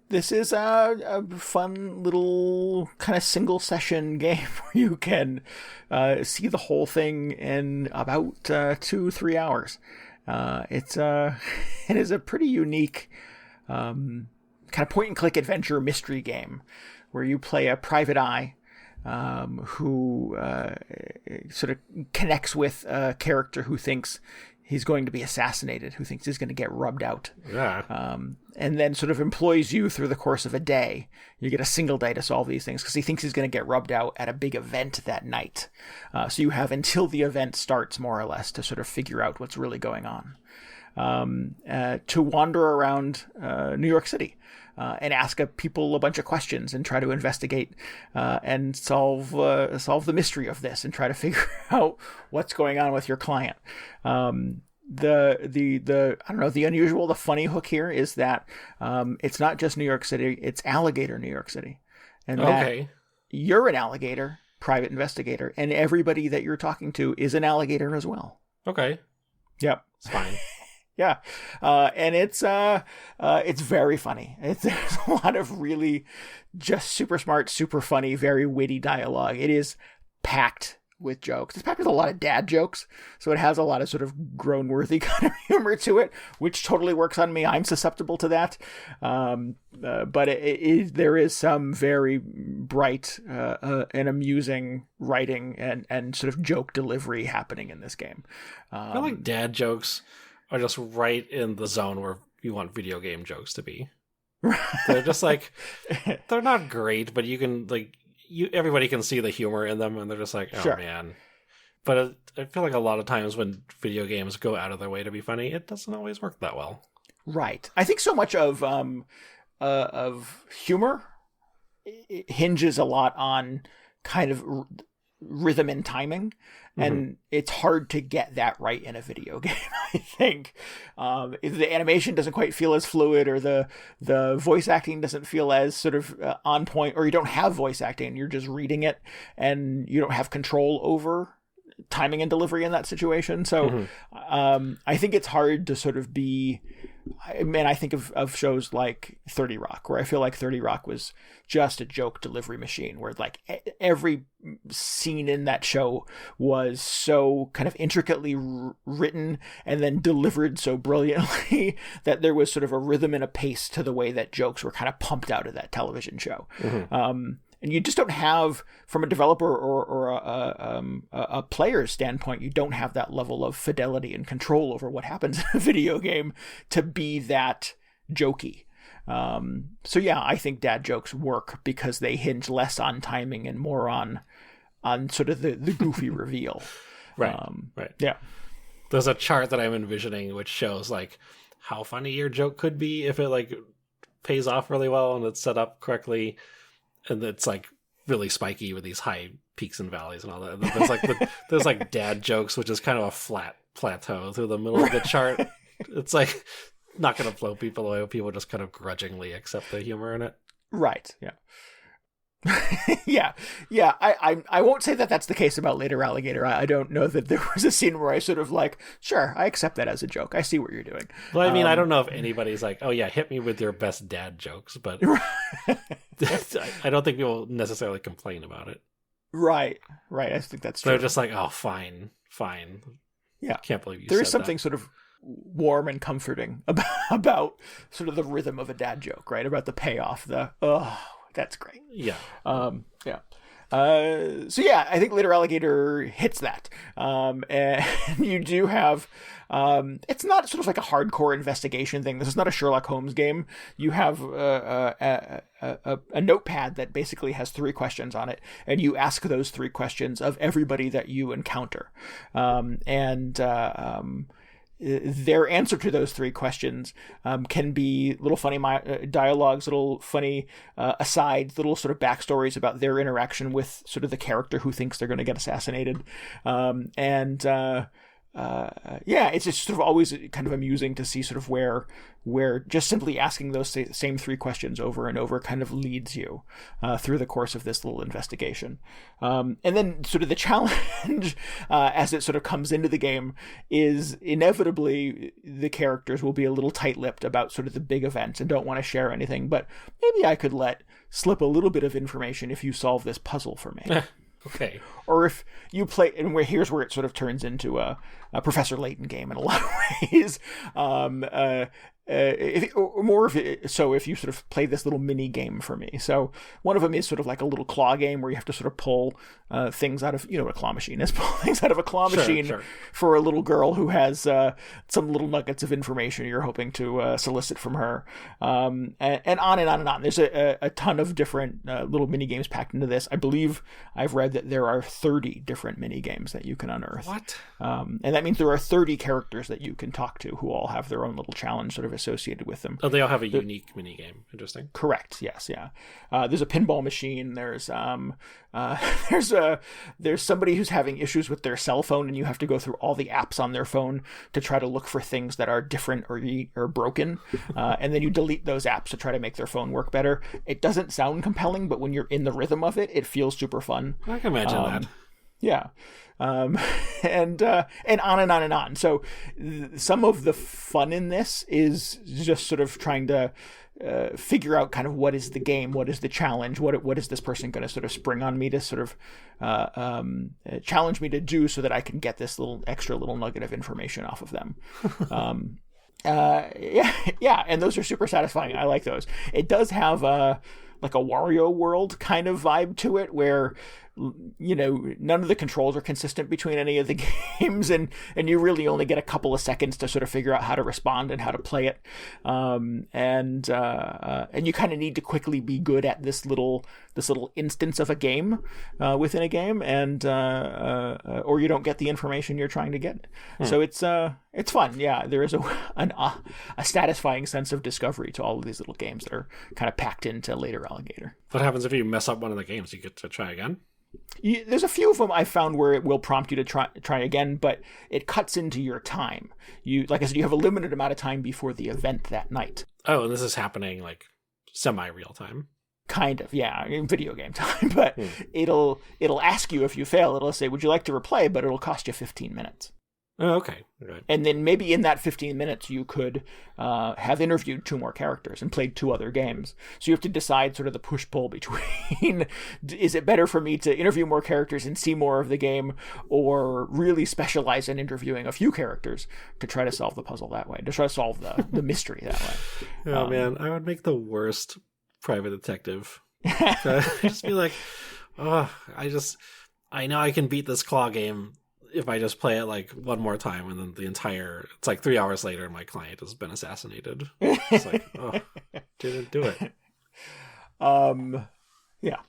This is a fun little kind of single session game where you can see the whole thing in about 2-3 hours. It is a pretty unique kind of point and click adventure mystery game where you play a private eye who sort of connects with a character who thinks he's going to be assassinated, who thinks he's going to get rubbed out. Yeah. And then sort of employs you through the course of a day. You get a single day to solve these things because he thinks he's going to get rubbed out at a big event that night. So you have until the event starts, more or less, to sort of figure out what's really going on. To wander around New York City and ask people a bunch of questions and try to investigate and solve the mystery of this and try to figure out what's going on with your client. The I don't know, the unusual, the funny hook here is that it's not just New York City, it's Alligator New York City. And that you're an alligator, private investigator, and everybody that you're talking to is an alligator as well. Okay. Yep. It's fine. Yeah. And it's very funny. There's a lot of really just super smart, super funny, very witty dialogue. It is packed with jokes. It's packed with a lot of dad jokes. So it has a lot of sort of grown-worthy kind of humor to it, which totally works on me. I'm susceptible to that. But there is some very bright and amusing writing and sort of joke delivery happening in this game. I like dad jokes are just right in the zone where you want video game jokes to be. They're just like, they're not great, but you can everybody can see the humor in them, and they're just like, oh sure. Man. But I feel like a lot of times when video games go out of their way to be funny, it doesn't always work that well. Right. I think so much of humor hinges a lot on kind of rhythm and timing, and it's hard to get that right in a video game. I think the animation doesn't quite feel as fluid, or the voice acting doesn't feel as sort of on point, or you don't have voice acting, you're just reading it, and you don't have control over timing and delivery in that situation. So I think it's hard to sort of be, I think of shows like 30 Rock, where I feel like 30 Rock was just a joke delivery machine, where like every scene in that show was so kind of intricately written and then delivered so brilliantly that there was sort of a rhythm and a pace to the way that jokes were kind of pumped out of that television show. And you just don't have, from a developer or a player's standpoint, you don't have that level of fidelity and control over what happens in a video game to be that jokey. So yeah, I think dad jokes work because they hinge less on timing and more on sort of the goofy reveal. Right. Yeah. There's a chart that I'm envisioning which shows like how funny your joke could be if it like pays off really well and it's set up correctly. And it's like really spiky with these high peaks and valleys and all that. And there's like dad jokes, which is kind of a flat plateau through the middle of the chart. It's like not going to blow people away. People just kind of grudgingly accept the humor in it. Right. Yeah. yeah. I won't say that that's the case about Later Alligator. I don't know that there was a scene where I sort of like, sure, I accept that as a joke. I see what you're doing. Well, I mean, I don't know if anybody's like, oh yeah, hit me with your best dad jokes, but I don't think people necessarily complain about it. Right. I think that's true. They're just like, oh, fine. Yeah. Can't believe you There said is something that. sort of warm and comforting about sort of the rhythm of a dad joke, right? About the payoff, that's great. Yeah. Yeah. So yeah, I think Later Alligator hits that. And you do have, it's not sort of like a hardcore investigation thing. This is not a Sherlock Holmes game. You have a notepad that basically has 3 questions on it, and you ask those 3 questions of everybody that you encounter. Their answer to those 3 questions can be little funny dialogues, little funny asides, little sort of backstories about their interaction with sort of the character who thinks they're going to get assassinated. It's just sort of always kind of amusing to see sort of where just simply asking those same 3 questions over and over kind of leads you through the course of this little investigation. And then sort of the challenge as it sort of comes into the game is inevitably the characters will be a little tight-lipped about sort of the big events and don't want to share anything, but maybe I could let slip a little bit of information if you solve this puzzle for me. Okay. Or if you play, and here's where it sort of turns into a Professor Layton game in a lot of ways. If you sort of play this little mini game for me. So one of them is sort of like a little claw game where you have to sort of pull things out of, you know what a claw machine is, pull things out of a claw machine for a little girl who has some little nuggets of information you're hoping to solicit from her. And on and on and on. There's a ton of different little mini games packed into this. I believe I've read that there are 30 different mini games that you can unearth. What? And that means there are 30 characters that you can talk to who all have their own little challenge sort of associated with them. Oh, they all have a unique mini game. Interesting. Correct. Yes. Yeah. There's a pinball machine. There's there's somebody who's having issues with their cell phone, and you have to go through all the apps on their phone to try to look for things that are different or broken, and then you delete those apps to try to make their phone work better. It doesn't sound compelling, but when you're in the rhythm of it, it feels super fun. I can imagine that. Yeah. And on and on and on. So some of the fun in this is just sort of trying to figure out kind of what is the game, what is the challenge, what is this person going to sort of spring on me to sort of challenge me to do so that I can get this little extra little nugget of information off of them. And those are super satisfying. I like those. It does have like a Wario World kind of vibe to it, where, you know, none of the controls are consistent between any of the games, and you really only get a couple of seconds to sort of figure out how to respond and how to play it. And you kind of need to quickly be good at this little instance of a game within a game, and or you don't get the information you're trying to get. So it's fun. Yeah, there is a satisfying sense of discovery to all of these little games that are kind of packed into Later Alligator. What happens if you mess up one of the games? You get to try again? There's a few of them I found where it will prompt you to try again, but it cuts into your time. Like I said, you have a limited amount of time before the event that night. Oh, and this is happening like semi-real time. Kind of, yeah, in video game time. But it'll ask you if you fail. It'll say, "Would you like to replay?" But it'll cost you 15 minutes. Oh, okay. Good. And then maybe in that 15 minutes, you could have interviewed 2 more characters and played 2 other games. So you have to decide sort of the push-pull between, is it better for me to interview more characters and see more of the game, or really specialize in interviewing a few characters to try to solve the puzzle that way, to try to solve the mystery that way. Oh, man, I would make the worst private detective. Just be like, oh, I know I can beat this claw game if I just play it like one more time, and then it's like 3 hours later and my client has been assassinated. It's like, oh, didn't do it. Yeah.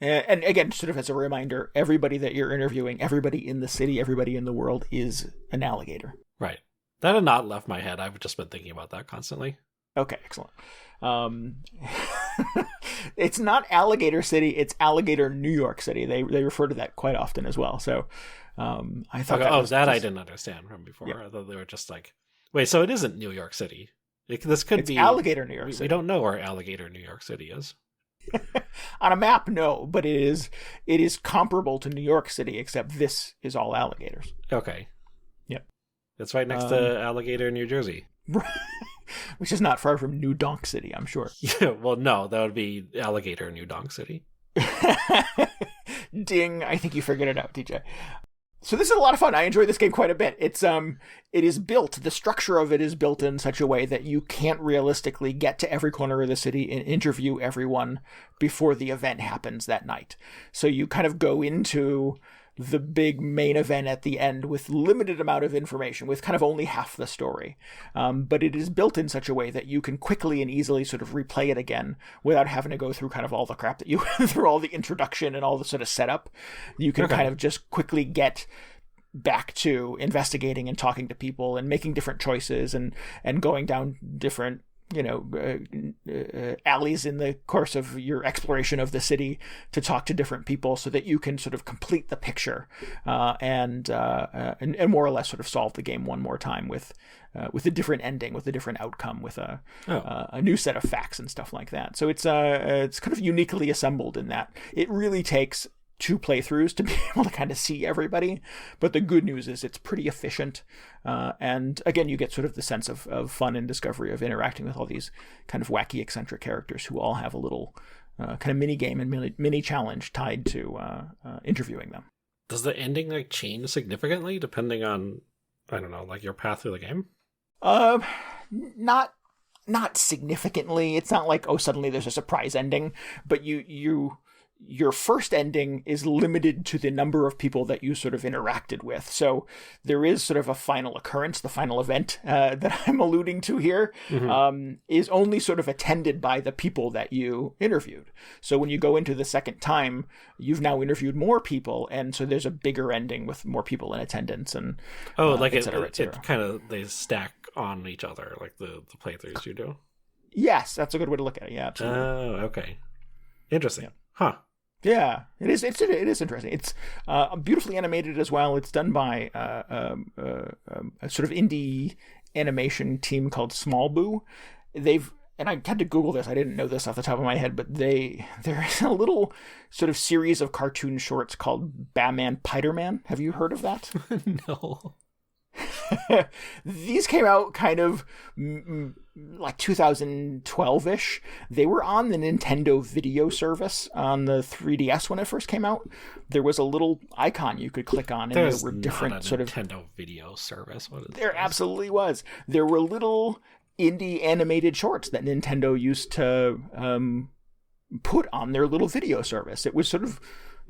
And again, sort of as a reminder, everybody that you're interviewing, everybody in the city, everybody in the world is an alligator. Right. That had not left my head. I've just been thinking about that constantly. Okay, excellent. It's not Alligator City, it's Alligator New York City. They refer to that quite often as well. So I thought I didn't understand from before. Yeah. I thought they were just like, wait, so it isn't New York City. This could be Alligator New York City. We don't know where Alligator New York City is. On a map, no, but it is comparable to New York City, except this is all alligators. Okay. Yep. It's right next to Alligator, New Jersey. Which is not far from New Donk City, I'm sure. Yeah, well, no, that would be Alligator, New Donk City. Ding, I think you figured it out, TJ. So this is a lot of fun. I enjoy this game quite a bit. It is built, the structure of it is built in such a way that you can't realistically get to every corner of the city and interview everyone before the event happens that night. So you kind of go into the big main event at the end with limited amount of information, with kind of only half the story. But it is built in such a way that you can quickly and easily sort of replay it again without having to go through kind of all the crap that you went through, all the introduction and all the sort of setup. You can kind of just quickly get back to investigating and talking to people and making different choices and going down different alleys in the course of your exploration of the city to talk to different people, so that you can sort of complete the picture and more or less sort of solve the game one more time with a different ending, with a different outcome, with a new set of facts and stuff like that. So it's kind of uniquely assembled in that it really takes 2 playthroughs to be able to kind of see everybody. But the good news is it's pretty efficient. And again, you get sort of the sense of fun and discovery of interacting with all these kind of wacky, eccentric characters who all have a little kind of mini game and mini challenge tied to interviewing them. Does the ending like change significantly depending on, I don't know, like your path through the game? Not significantly. It's not like, oh, suddenly there's a surprise ending, but your first ending is limited to the number of people that you sort of interacted with. So there is sort of a final occurrence, the final event that I'm alluding to here, is only sort of attended by the people that you interviewed. So when you go into the second time, you've now interviewed more people, and so there's a bigger ending with more people in attendance. And it kind of, they stack on each other, like the playthroughs you do. Yes, that's a good way to look at it. Yeah, absolutely. Oh, okay. Interesting. Yeah. Huh. Yeah, it is. It is interesting. It's beautifully animated as well. It's done by a sort of indie animation team called Small Boo. And I had to Google this. I didn't know this off the top of my head, but there's a little sort of series of cartoon shorts called Batman Piderman. Have you heard of that? No. These came out kind of like 2012-ish. They were on the Nintendo Video Service on the 3DS when it first came out. There was a little icon you could click on, and there were different sort of Nintendo Video Service. What is there? This? Absolutely was. There were little indie animated shorts that Nintendo used to put on their little video service. It was sort of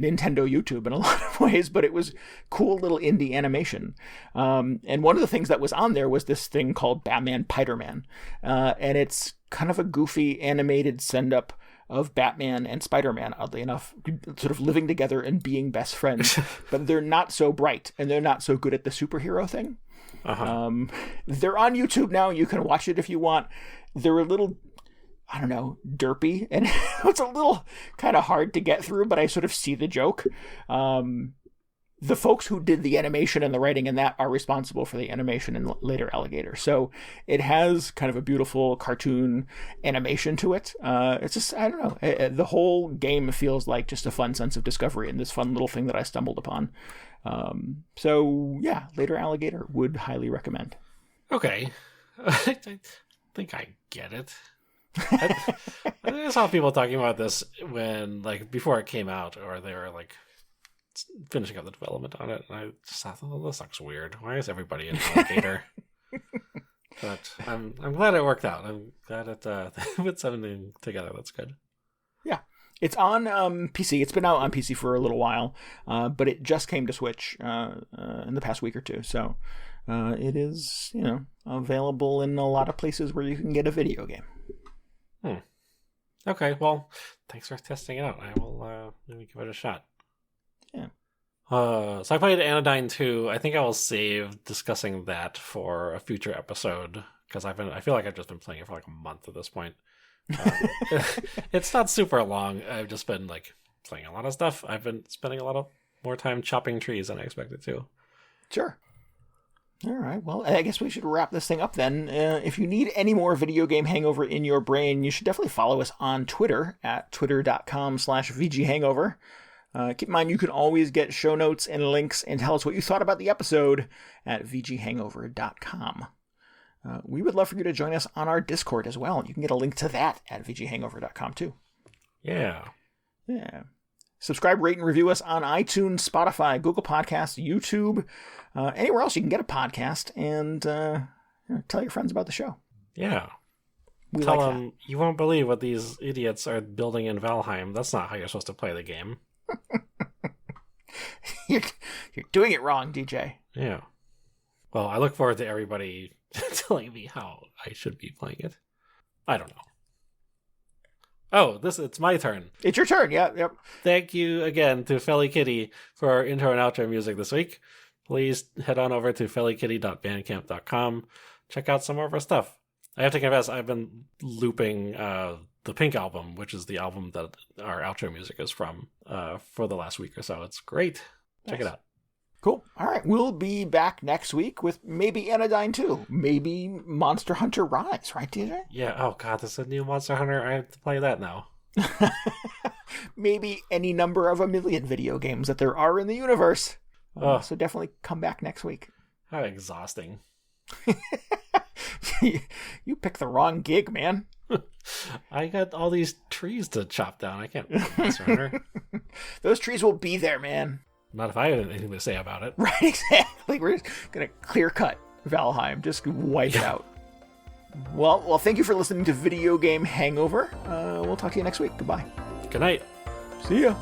Nintendo YouTube in a lot of ways, but it was cool little indie animation. And one of the things that was on there was this thing called Batman Piderman. And it's kind of a goofy animated send-up of Batman and Spider-Man, oddly enough, sort of living together and being best friends. But they're not so bright, and they're not so good at the superhero thing. They're on YouTube now. You can watch it if you want. They're a little I don't know, derpy, and it's a little kind of hard to get through, but I sort of see the joke. The folks who did the animation and the writing in that are responsible for the animation in later Alligator. So it has kind of a beautiful cartoon animation to it. It's just, I don't know, the whole game feels like just a fun sense of discovery and this fun little thing that I stumbled upon. So yeah, later Alligator would highly recommend. Okay. I think I get it. I saw people talking about this when, like, before it came out, or they were like finishing up the development on it, and I just thought, oh, this looks weird. Why is everybody an alligator? But I'm glad it worked out. I'm glad it put something together that's good. Yeah. It's on PC. It's been out on PC for a little while, but it just came to Switch in the past week or two. So it is, available in a lot of places where you can get a video game. Okay, well, thanks for testing it out. I will maybe give it a shot. Yeah. So I played Anodyne 2. I think I will save discussing that for a future episode, because I feel like I've just been playing it for like a month at this point. It's not super long. I've just been like playing a lot of stuff. I've been spending a lot of more time chopping trees than I expected to. Sure. All right. Well, I guess we should wrap this thing up then. If you need any more video game hangover in your brain, you should definitely follow us on Twitter at twitter.com/VGHangover. Keep in mind, you can always get show notes and links and tell us what you thought about the episode at VGHangover.com. We would love for you to join us on our Discord as well. You can get a link to that at VGHangover.com too. Yeah. Yeah. Subscribe, rate, and review us on iTunes, Spotify, Google Podcasts, YouTube, anywhere else you can get a podcast, and tell your friends about the show. Yeah. We Tell like them you won't believe what these idiots are building in Valheim. That's not how you're supposed to play the game. You're doing it wrong, DJ. Yeah. Well, I look forward to everybody telling me how I should be playing it. I don't know. Oh, it's my turn. It's your turn. Yeah, yep. Thank you again to Felly Kitty for our intro and outro music this week. Please head on over to fellykitty.bandcamp.com. Check out some more of our stuff. I have to confess, I've been looping the Pink album, which is the album that our outro music is from, for the last week or so. It's great. Check it out. Cool. All right. We'll be back next week with maybe Anodyne 2. Maybe Monster Hunter Rise, right, DJ? Yeah. Oh, God, there's a new Monster Hunter. I have to play that now. Maybe any number of a million video games that there are in the universe. So definitely come back next week. How exhausting. You picked the wrong gig, man. I got all these trees to chop down. I can't play Monster Hunter. Those trees will be there, man. Not if I have anything to say about it. Right, exactly. We're just going to clear cut Valheim. Just wipe it out. Well, thank you for listening to Video Game Hangover. We'll talk to you next week. Goodbye. Good night. See ya.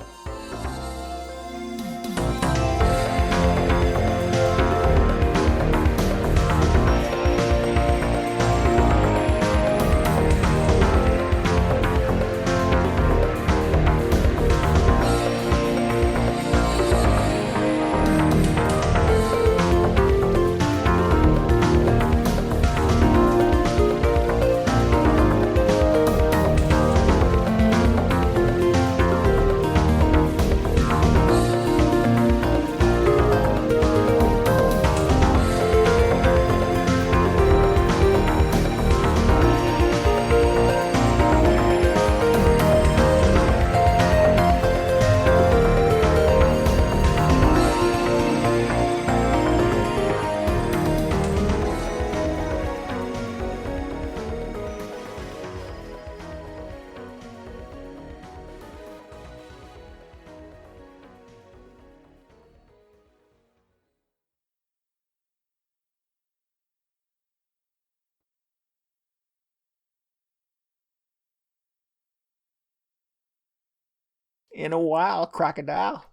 In a while, crocodile.